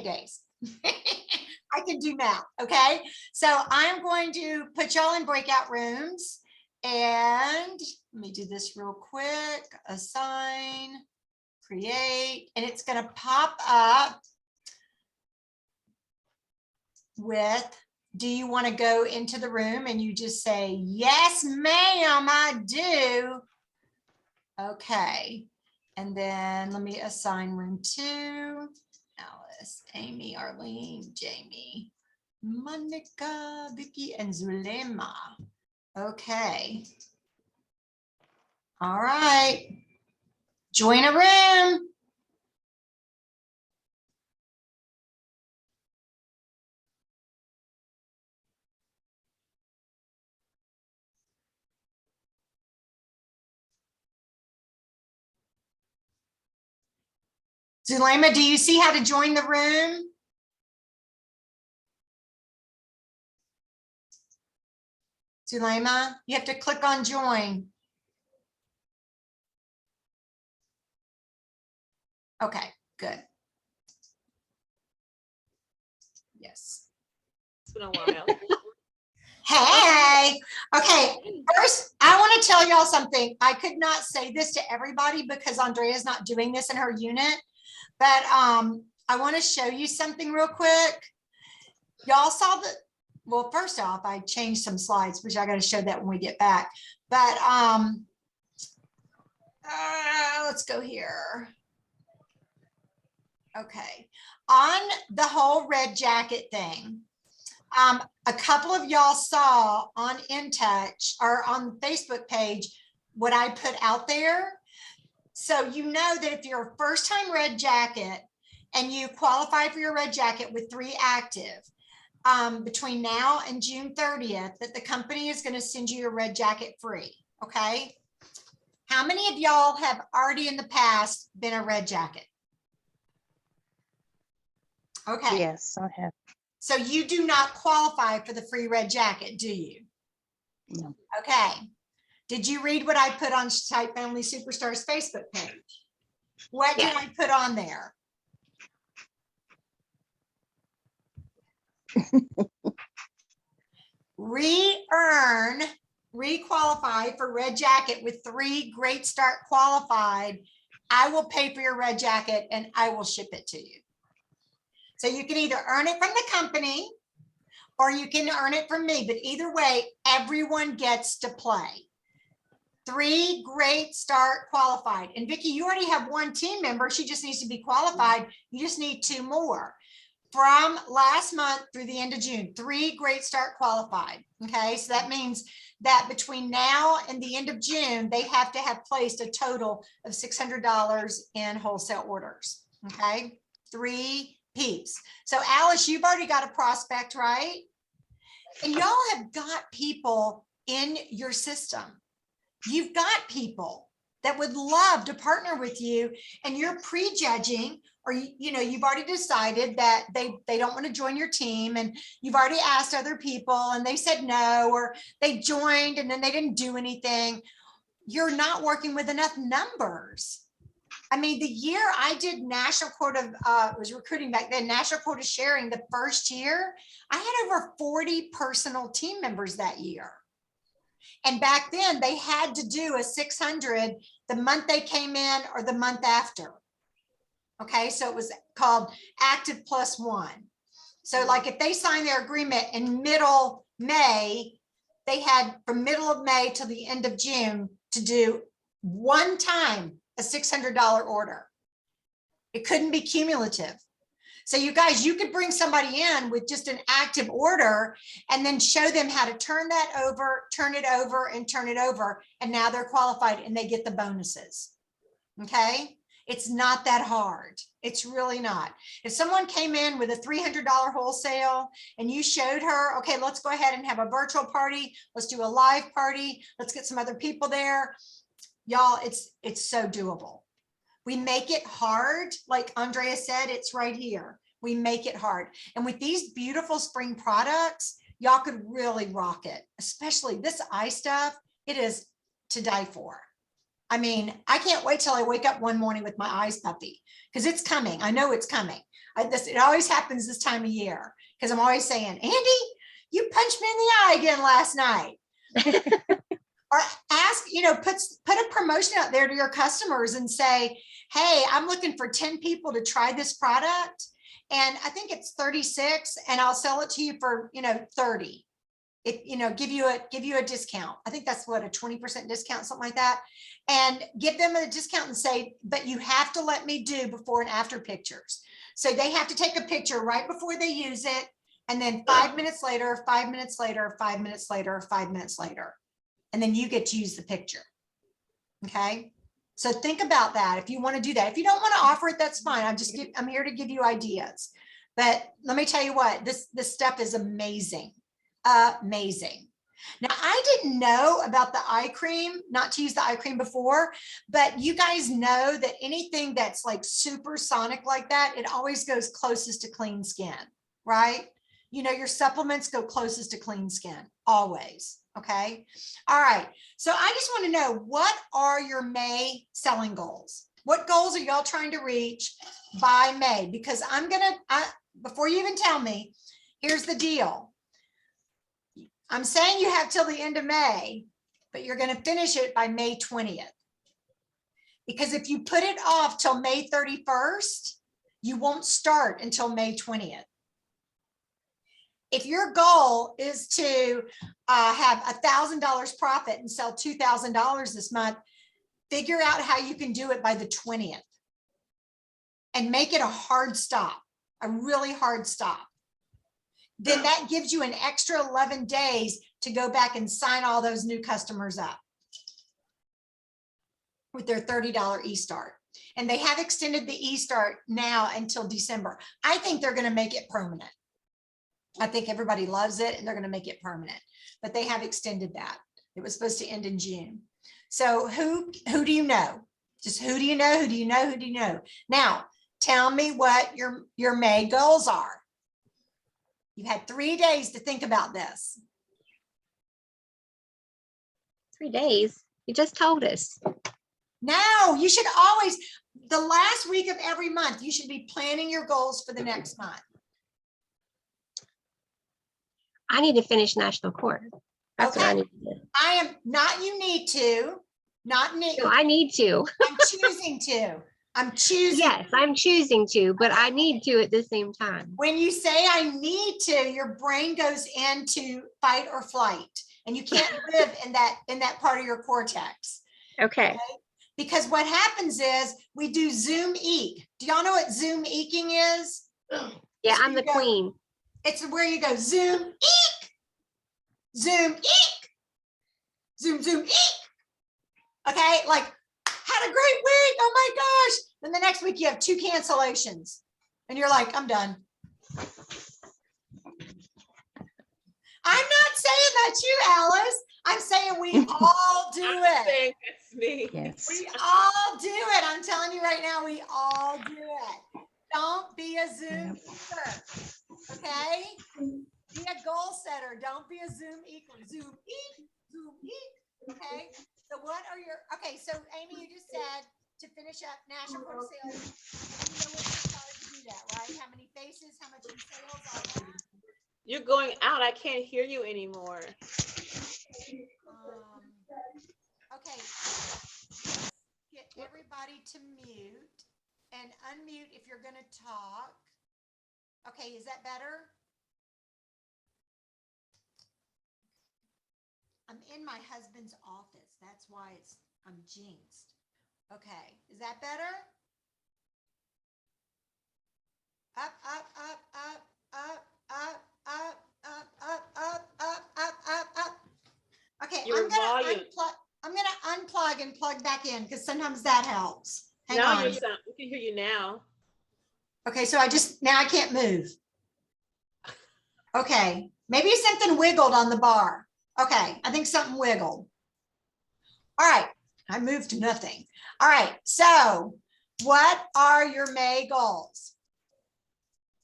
days. I can do math. Okay. So I'm going to put y'all in breakout rooms, and let me do this real quick. Assign, create, and it's going to pop up with, do you want to go into the room? And you just say, yes, ma'am, I do. Okay. And then let me assign room 2. Alice, Amy, Arlene, Jamie, Monica, Vicky, and Zulema. Okay. All right. Join a room. Zulema, do you see how to join the room? Zulema, you have to click on join. Okay, good. Yes. It's been a while. Hey, okay. First, I want to tell y'all something. I could not say this to everybody because Andrea's not doing this in her unit, but I want to show you something real quick. Y'all saw the, well, first off, I changed some slides, which I got to show that when we get back. But let's go here. Okay, on the whole red jacket thing. A couple of y'all saw on InTouch or on the Facebook page what I put out there. So you know that if you're a first-time red jacket and you qualify for your red jacket with 3 active between now and June 30th, that the company is going to send you your red jacket free. Okay. How many of y'all have already in the past been a red jacket? Okay. Yes, I have. So you do not qualify for the free red jacket, do you? No. Okay. Did you read what I put on Type Family Superstars Facebook page? What did I put on there? Re-earn, re-qualify for red jacket with 3 Great Start qualified. I will pay for your red jacket and I will ship it to you. So you can either earn it from the company or you can earn it from me, but either way, everyone gets to play. 3 Great Start qualified. And Vicki, you already have 1 team member. She just needs to be qualified. You just need 2 more. From last month through the end of June, 3 Great Start qualified. Okay, so that means that between now and the end of June, they have to have placed a total of $600 in wholesale orders. Okay, 3 peeps. So Alice, you've already got a prospect, right? And y'all have got people in your system. You've got people that would love to partner with you, and you're prejudging, or you know, you've already decided that they don't want to join your team, and you've already asked other people and they said no, or they joined and then they didn't do anything. You're not working with enough numbers. I mean, the year I did national quota, was recruiting back then, national quota sharing the first year, I had over 40 personal team members that year. And back then they had to do a 600 the month they came in or the month after. Okay, so it was called active +1. So like if they signed their agreement in middle May, they had from middle of May till the end of June to do one time a $600 order. It couldn't be cumulative. So you guys, you could bring somebody in with just an active order and then show them how to turn that over, turn it over, and turn it over. And now they're qualified and they get the bonuses. Okay. It's not that hard. It's really not. If someone came in with a $300 wholesale and you showed her, okay, let's go ahead and have a virtual party. Let's do a live party. Let's get some other people there. Y'all, it's so doable. We make it hard. Like Andrea said, it's right here. We make it hard. And with these beautiful spring products, y'all could really rock it, especially this eye stuff. It is to die for. I mean, I can't wait till I wake up one morning with my eyes puffy because it's coming. I know it's coming. It always happens this time of year because I'm always saying, Andy, you punched me in the eye again last night. Or ask, you know, put a promotion out there to your customers and say, hey, I'm looking for 10 people to try this product. And I think it's 36 and I'll sell it to you for, you know, 30. It, you know, give you a discount. I think that's what, a 20% discount, something like that. And give them a discount and say, but you have to let me do before and after pictures. So they have to take a picture right before they use it. And then 5 minutes later, 5 minutes later, 5 minutes later, 5 minutes later. And then you get to use the picture. Okay. So think about that. If you want to do that, if you don't want to offer it, that's fine. I'm here to give you ideas, but let me tell you what, this stuff is amazing. Amazing. Now, I didn't know about the eye cream, not to use the eye cream before, but you guys know that anything that's like supersonic like that, it always goes closest to clean skin, right? You know, your supplements go closest to clean skin, always. Okay. All right. So I just want to know, what are your May selling goals? What goals are y'all trying to reach by May? Because before you even tell me, here's the deal. I'm saying you have till the end of May, but you're going to finish it by May 20th. Because if you put it off till May 31st, you won't start until May 20th. If your goal is to have $1,000 profit and sell $2,000 this month, figure out how you can do it by the 20th and make it a hard stop, a really hard stop. Then that gives you an extra 11 days to go back and sign all those new customers up with their $30 e-start. And they have extended the e-start now until December. I think they're going to make it permanent. I think everybody loves it and they're going to make it permanent, but they have extended that. It was supposed to end in June. So who do you know? Just who do you know? Who do you know? Who do you know? Now, tell me what your May goals are. You've had 3 days to think about this. 3 days. You just told us. No, you should always, the last week of every month, you should be planning your goals for the next month. I need to finish national court. That's what I Okay. need to do. I am not, you need to, not need, No, I need to. I'm choosing to. I'm choosing. Yes, I'm choosing to, but I need to at the same time. When you say I need to, your brain goes into fight or flight, and you can't live in that part of your cortex. Okay. Because what happens is we do Zoom eek. Do y'all know what Zoom eking is? Yeah, So I'm you the go- queen. It's where you go Zoom eek, Zoom eek, Zoom eek. Okay, like had a great week. Oh my gosh. Then the next week you have 2 cancellations and you're like, I'm done. I'm not saying that's you, Alice. I'm saying we all do I'm it. saying that's me. Yes. We all do it. I'm telling you right now, we all do it. Don't be a Zoom eater, okay? Be a goal setter. Don't be a Zoom eater. Zoom eat, okay? So what are your, okay, so Amy, you just said to finish up national court sales. You know what's required to do that, right? How many faces, how much in sales, all that. You're going out. I can't hear you anymore. Okay, get everybody to mute and unmute if you're going to talk. Okay, is that better? I'm in my husband's office. That's why I'm jinxed. Okay, is that better? Up, up, up, up, up, up, up, up, up, up, up, up, up, up. Okay, Your volume. I'm gonna unplug and plug back in because sometimes that helps. Hang Now on. we can hear you now. Okay, so now I can't move. Okay, maybe something wiggled on the bar. Okay, I think something wiggled. All right, I moved to nothing. All right, so what are your May goals?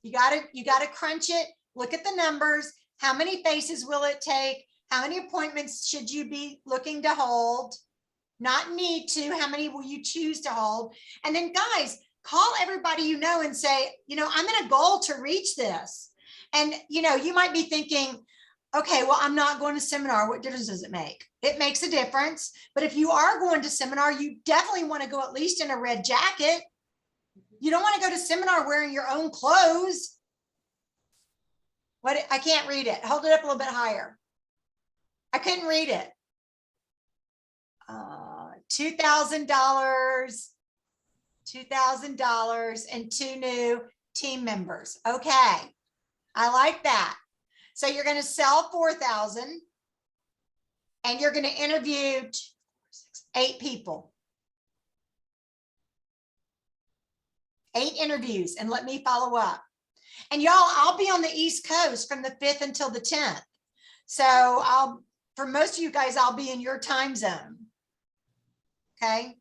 You gotta crunch it, look at the numbers. How many faces will it take? How many appointments should you be looking to hold? Not need to, how many will you choose to hold? And then guys, call everybody you know and say, I'm in a goal to reach this. And you might be thinking, okay, well, I'm not going to seminar. What difference does it make? It makes a difference. But if you are going to seminar, you definitely want to go at least in a red jacket. You don't want to go to seminar wearing your own clothes. What? I can't read it. Hold it up a little bit higher. I couldn't read it. $2,000, $2,000 and 2 new team members. Okay, I like that. So you're going to sell 4,000 and you're going to interview 8 people. 8 interviews and let me follow up. And y'all, I'll be on the East Coast from the 5th until the 10th. So for most of you guys, I'll be in your time zone. Okay.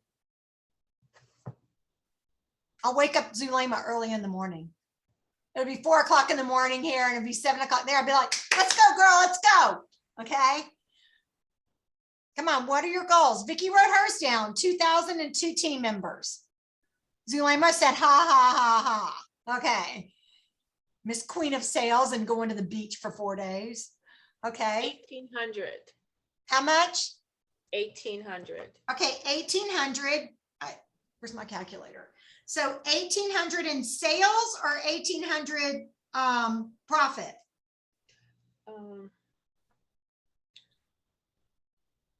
I'll wake up Zulema early in the morning. It'll be 4 o'clock in the morning here and it'll be 7 o'clock there. I'll be like, let's go, girl, let's go. Okay. Come on. What are your goals? Vicki wrote hers down, 2,002 team members. Zulema said, ha, ha, ha, ha. Okay. Miss Queen of Sales and going to the beach for 4 days. Okay, 1,800. how much? 1,800. Okay, 1,800. Where's my calculator? So 1,800 in sales or 1,800 profit?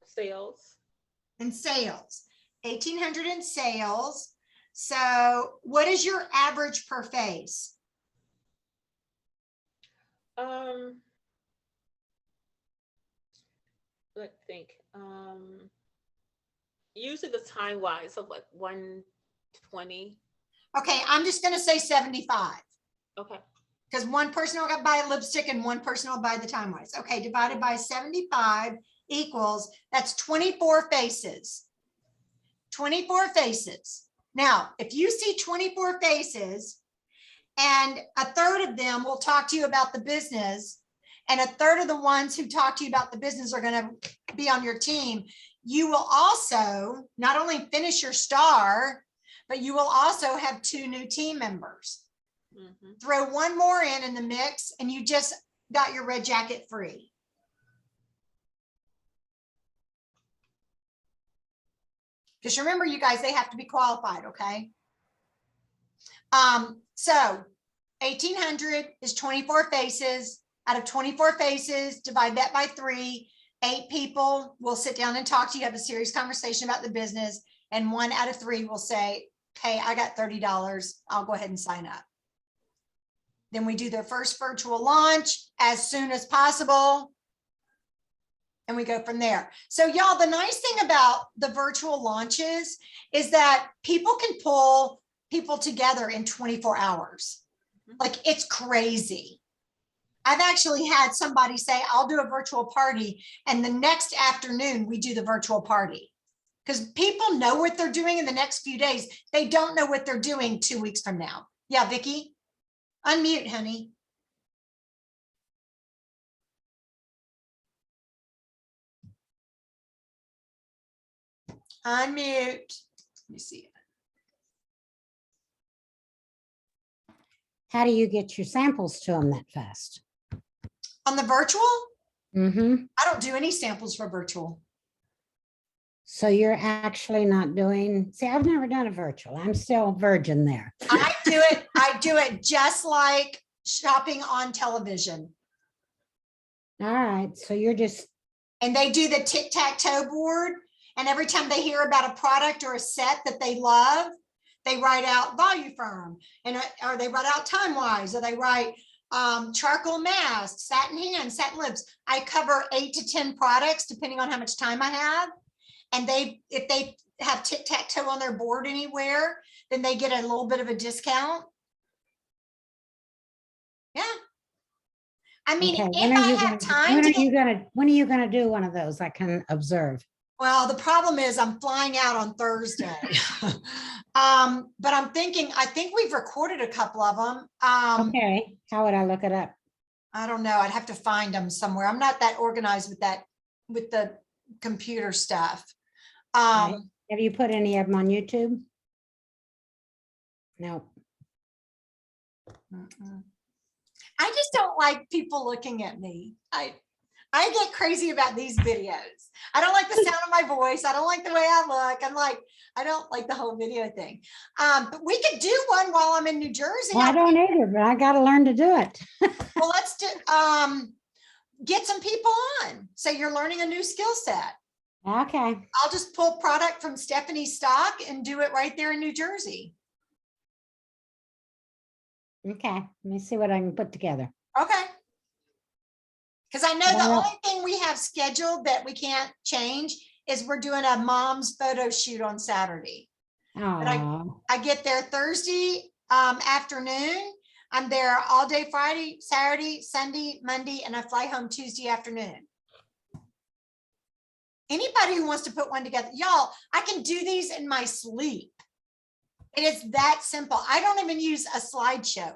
Sales. In sales, 1,800 in sales. So what is your average per face? Let's think. Usually the time wise of like 120. Okay, I'm just gonna say 75. Okay. Because one person will buy a lipstick and one person will buy the time wise. Okay, divided by 75 equals, that's 24 faces. 24 faces. Now, if you see 24 faces and a third of them will talk to you about the business, and a third of the ones who talk to you about the business are going to be on your team, you will also not only finish your star, but you will also have 2 new team members. Mhm. Throw one more in the mix and you just got your red jacket free. Just remember, you guys, they have to be qualified, okay? So 1,800 is 24 faces. Out of 24 faces, divide that by 3. 8 people will sit down and talk to you, have a serious conversation about the business, and 1 out of 3 will say, hey, I got $30. I'll go ahead and sign up. Then we do their first virtual launch as soon as possible. And we go from there. So y'all, the nice thing about the virtual launches is that people can pull people together in 24 hours. Like, it's crazy. I've actually had somebody say, I'll do a virtual party, and the next afternoon we do the virtual party. Because people know what they're doing in the next few days. They don't know what they're doing 2 weeks from now. Yeah, Vicky, unmute, honey. Unmute. Let me see. How do you get your samples to them that fast? On the virtual, Mm-hmm. I don't do any samples for virtual. So you're actually not doing, see, I've never done a virtual. I'm still a virgin there. I do it just like shopping on television. All right. So you're just, And they do the tic-tac-toe board. And every time they hear about a product or a set that they love, they write out Volume Firm, and or they write out Time Wise, or they write charcoal mask, satin hands, satin lips. I cover 8 to 10 products depending on how much time I have. And if they have tic-tac-toe on their board anywhere, then they get a little bit of a discount. Yeah. I mean, okay. if I have time to get, when are you gonna do one of those I can observe? well, the problem is I'm flying out on Thursday. But I'm thinking, I think we've recorded a couple of them. Okay. How would I look it up? I don't know. I'd have to find them somewhere. I'm not that organized with the computer stuff. Right. Have you put any of them on YouTube? No. I just don't like people looking at me. I get crazy about these videos. I don't like the sound of my voice. I don't like the way I look. I don't like the whole video thing. But we could do one while I'm in New Jersey. Well, I don't either, but I got to learn to do it. Well, let's do, get some people on. So you're learning a new skill set. Okay. I'll just pull product from Stephanie's stock and do it right there in New Jersey. Okay. Let me see what I can put together. Okay. Because I know the Well, only thing we have scheduled that we can't change is we're doing a mom's photo shoot on Saturday. Oh, I get there Thursday afternoon. I'm there all day Friday, Saturday, Sunday, Monday, and I fly home Tuesday afternoon. Anybody who wants to put one together, y'all, I can do these in my sleep. It is that simple. I don't even use a slideshow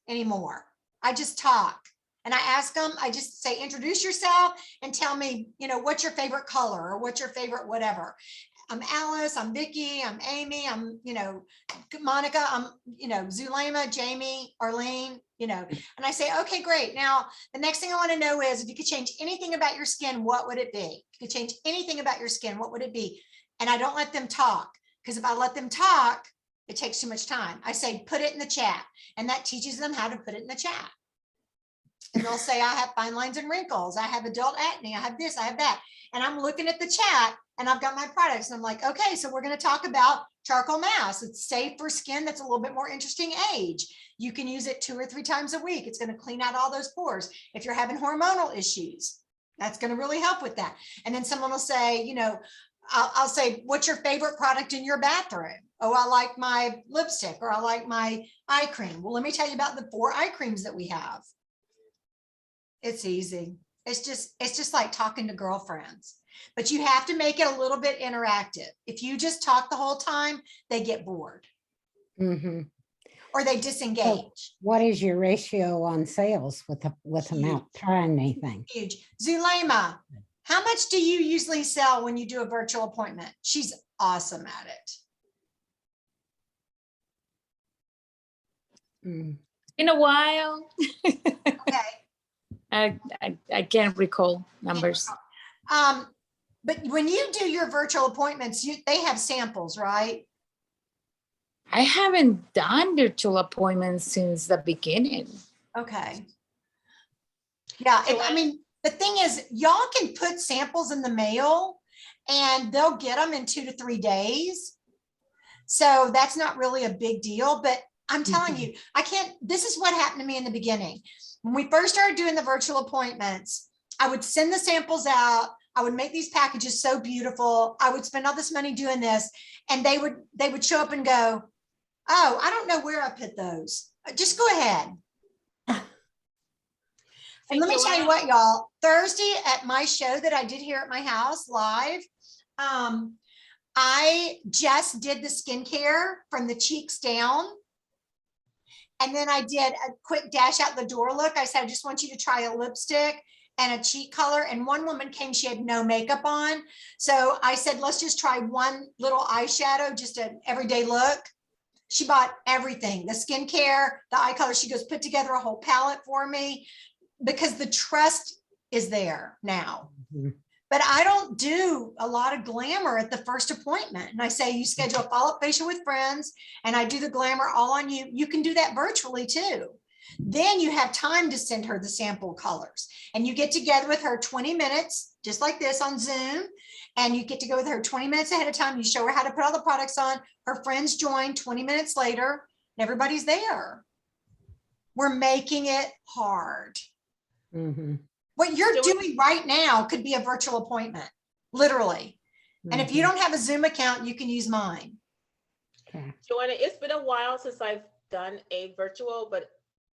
anymore. I just talk. And I ask them, I just say, introduce yourself and tell me, what's your favorite color or what's your favorite whatever. I'm Alice, I'm Vicky, I'm Amy, I'm, Monica, I'm, Zulema, Jamie, Arlene, and I say, okay, great. Now, the next thing I want to know is if you could change anything about your skin, what would it be? If you could change anything about your skin, what would it be? And I don't let them talk, because if I let them talk, it takes too much time. I say, put it in the chat, and that teaches them how to put it in the chat. And they'll say, I have fine lines and wrinkles. I have adult acne. I have this, I have that. And I'm looking at the chat and I've got my products. And I'm like, okay, so we're going to talk about charcoal mask. It's safe for skin that's a little bit more interesting age. You can use it 2 or 3 times a week. It's going to clean out all those pores. If you're having hormonal issues, that's going to really help with that. And then someone will say, I'll say, what's your favorite product in your bathroom? Oh, I like my lipstick, or I like my eye cream. Well, let me tell you about the 4 eye creams that we have. It's easy. It's just like talking to girlfriends, but you have to make it a little bit interactive. If you just talk the whole time, they get bored or they disengage. What is your ratio on sales with them out trying anything? Huge. Zulema, how much do you usually sell when you do a virtual appointment? She's awesome at it. It's been a while. Okay. I can't recall numbers. But when you do your virtual appointments, they have samples, right? I haven't done virtual appointments since the beginning. Okay. Yeah, I mean, the thing is, y'all can put samples in the mail and they'll get them in 2 to 3 days. So that's not really a big deal, but I'm telling you, this is what happened to me in the beginning. When we first started doing the virtual appointments, I would send the samples out. I would make these packages so beautiful. I would spend all this money doing this, and they would show up and go, oh, I don't know where I put those. Just go ahead. And let me tell you what, y'all, Thursday at my show that I did here at my house live, I just did the skincare from the cheeks down. And then I did a quick dash out the door look. I said, I just want you to try a lipstick and a cheek color. And one woman came, she had no makeup on. So I said, let's just try one little eyeshadow, just an everyday look. She bought everything, the skincare, the eye color. She goes, put together a whole palette for me, because the trust is there now. But I don't do a lot of glamour at the first appointment. And I say, you schedule a follow-up facial with friends, and I do the glamour all on you. You can do that virtually too. Then you have time to send her the sample colors, and you get together with her 20 minutes, just like this on Zoom. And you get to go with her 20 minutes ahead of time. You show her how to put all the products on. Her friends join 20 minutes later, and everybody's there. We're making it hard. What you're doing right now could be a virtual appointment, literally. And if you don't have a Zoom account, you can use mine. Okay. Joanna, it's been a while since I've done a virtual, but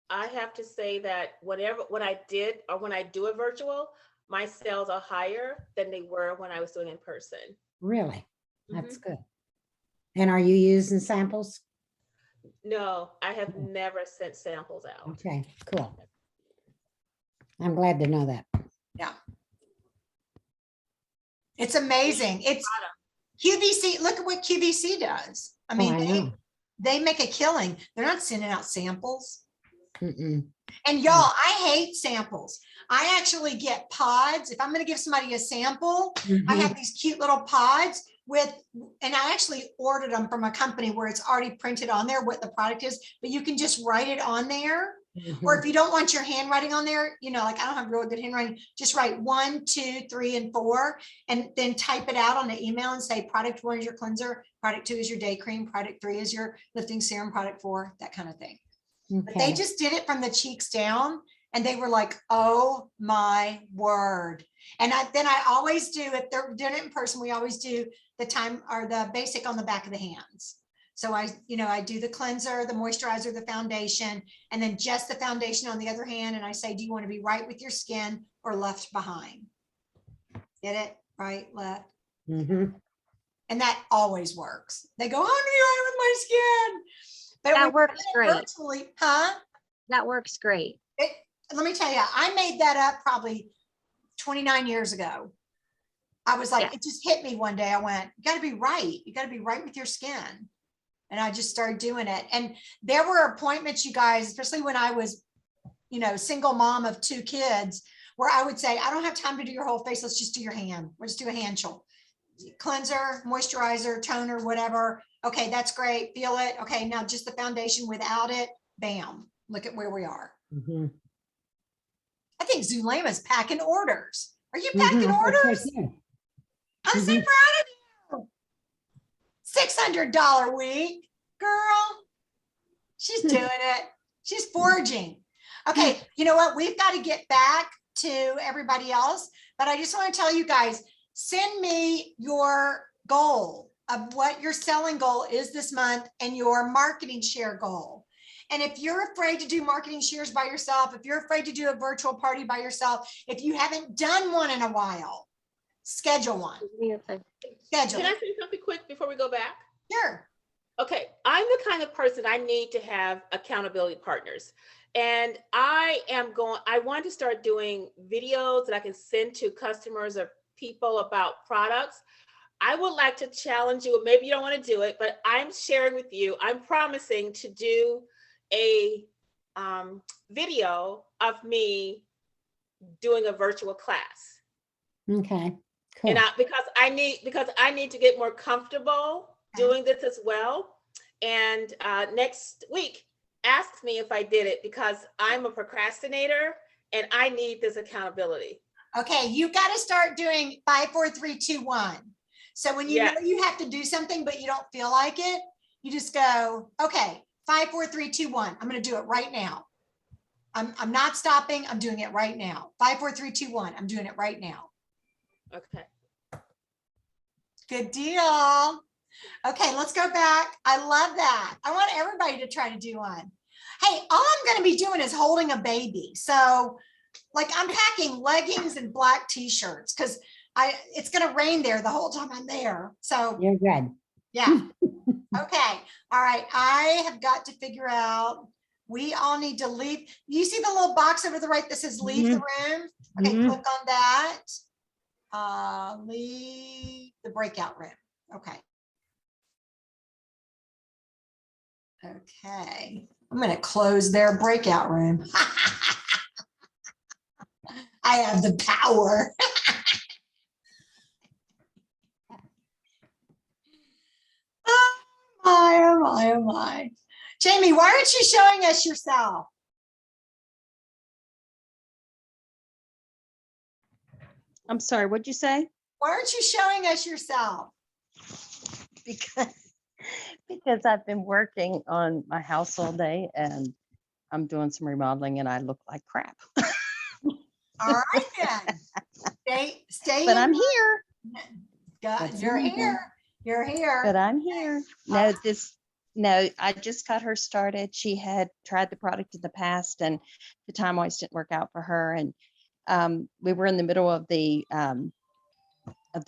I have to say that when I do a virtual, my sales are higher than they were when I was doing in person. Really? That's good. And are you using samples? No, I have never sent samples out. Okay, cool. I'm glad to know that. Yeah. It's amazing. It's QVC. Look at what QVC does. I mean, they make a killing. They're not sending out samples. And y'all, I hate samples. I actually get pods. If I'm going to give somebody a sample, I have these cute little pods and I actually ordered them from a company where it's already printed on there what the product is, but you can just write it on there. Or if you don't want your handwriting on there, like I don't have really good handwriting, just write 1, 2, 3, and 4, and then type it out on the email and say product 1 is your cleanser, product 2 is your day cream, product 3 is your lifting serum, product 4, that kind of thing. But they just did it from the cheeks down, and they were like, oh my word. And then I always do, if they're doing it in person, we always do the time or the basic on the back of the hands. So I do the cleanser, the moisturizer, the foundation, and then just the foundation on the other hand. And I say, do you want to be right with your skin or left behind? Get it? Right, left. And that always works. They go, I'm right with my skin. But that works great. Virtually, huh? That works great. Let me tell you, I made that up probably 29 years ago. I was like, Yeah. it just hit me one day. I went, you gotta be right. You gotta be right with your skin. And I just started doing it. And there were appointments, you guys, especially when I was, single mom of 2 kids, where I would say, I don't have time to do your whole face. Let's just do your hand. Let's do a hand cleanser, moisturizer, toner, whatever. Okay, that's great. Feel it. Okay, now just the foundation without it. Bam. Look at where we are. Mhm. I think Zulema's packing orders. Are you Mhm, packing I thought so orders? too. I'm so Mhm. proud of you. $600 week, girl. She's doing it. She's foraging. Okay, you know what? We've got to get back to everybody else, but I just want to tell you guys, send me your goal of what your selling goal is this month and your marketing share goal. And if you're afraid to do marketing shares by yourself, if you're afraid to do a virtual party by yourself, if you haven't done one in a while, schedule one. Schedule Can I it. say something quick before we go back? Sure. Okay, I'm the kind of person I need to have accountability partners. And I want to start doing videos that I can send to customers or people about products. I would like to challenge you, maybe you don't want to do it, but I'm sharing with you, I'm promising to do a video of me doing a virtual class. Okay, cool. And because I need to get more comfortable doing this as well. And next week, ask me if I did it, because I'm a procrastinator and I need this accountability. Okay, you got to start doing 5, 4, 3, 2, 1. So when you know you have to do something, but you don't feel like it, you just go, okay, 5, 4, 3, 2, 1. I'm going to do it right now. I'm not stopping. I'm doing it right now. 5, 4, 3, 2, 1. I'm doing it right now. Okay. Good deal. Okay, let's go back. I love that. I want everybody to try to do one. Hey, all I'm going to be doing is holding a baby. So like I'm packing leggings and black t-shirts because it's going to rain there the whole time I'm there. So You're good. yeah. Okay. All right. I have got to figure out, we all need to leave. You see the little box over the right that says leave the room? Okay, Mhm. click on that. Leave the breakout room. Okay. Okay. I'm going to close their breakout room. I have the power. Oh my, oh my. Jamie, why aren't you showing us yourself? I'm sorry, what'd you say? Why aren't you showing us yourself? Because I've been working on my house all day and I'm doing some remodeling and I look like crap. All right then. Stay But in. I'm here. God, you're here. You're here. But I'm here. No, I just got her started. She had tried the product in the past and the time always didn't work out for her. And we were in the middle of the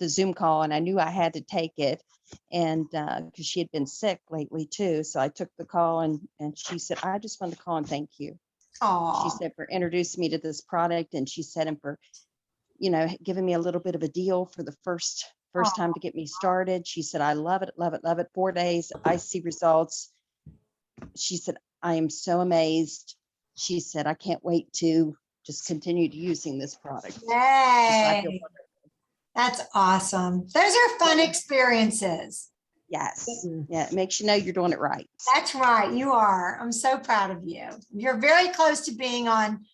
Zoom call and I knew I had to take it. And because she had been sick lately too. So I took the call and she said, I just wanted to call and thank you. Aww. She said for introducing me to this product. And she said, and for, giving me a little bit of a deal for the first time to get me started. She said, I love it, love it, love it. 4 days, I see results. She said, I am so amazed. She said, I can't wait to just continue to using this product. Yay. That's awesome. Those are fun experiences. Yes. Yeah. It makes you know you're doing it right. That's right. You are. I'm so proud of you. You're very close to being on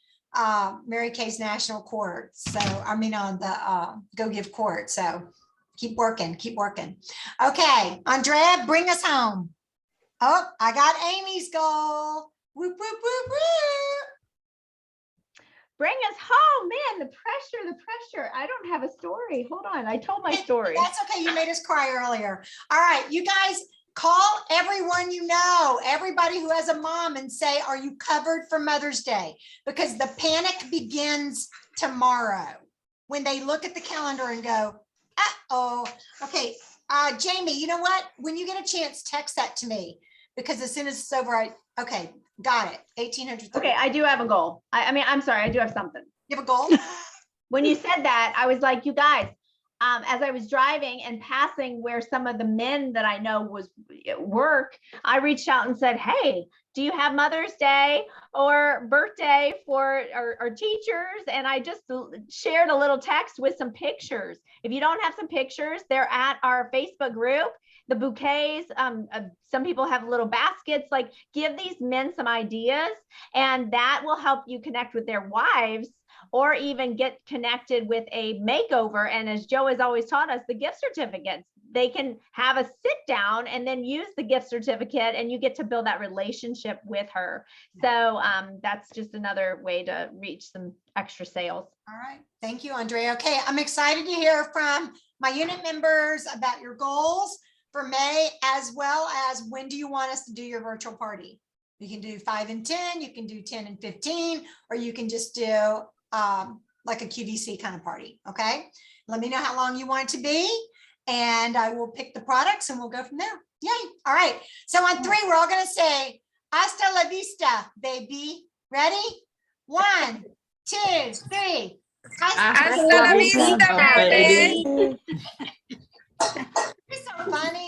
Mary Kay's National Court. So, on the Go Give Court. So keep working, keep working. Okay, Andrea, bring us home. Oh, I got Amy's goal. Whoop, whoop, whoop, whoop. Bring us home, man. The pressure. I don't have a story. Hold on. I told my story. That's okay. You made us cry earlier. All right, you guys call everyone you know, everybody who has a mom and say, are you covered for Mother's Day? Because the panic begins tomorrow when they look at the calendar and go, uh-oh. Okay, Jamie, you know what? When you get a chance, text that to me because as soon as it's over, okay, got it. 1,800. Okay, I do have a goal. I'm sorry, I do have something. You have a goal? When you said that, I was like, you guys, as I was driving and passing where some of the men that I know was work, I reached out and said, hey, do you have Mother's Day or birthday for our teachers? And I just shared a little text with some pictures. If you don't have some pictures, they're at our Facebook group. The bouquets, some people have little baskets, like give these men some ideas, and that will help you connect with their wives or even get connected with a makeover. And as Joe has always taught us, the gift certificates, they can have a sit down and then use the gift certificate, and you get to build that relationship with her. So that's just another way to reach some extra sales. All right. Thank you, Andrea. Okay. I'm excited to hear from my unit members about your goals for May, as well as when do you want us to do your virtual party? You can do 5 and 10, you can do 10 and 15, or you can just do like a QVC kind of party. Okay. Let me know how long you want it to be, and I will pick the products and we'll go from there. Yay. All right. So on 3, we're all going to say hasta la vista, baby. Ready? 1, 2, 3. Hasta la vista, baby. You're so funny.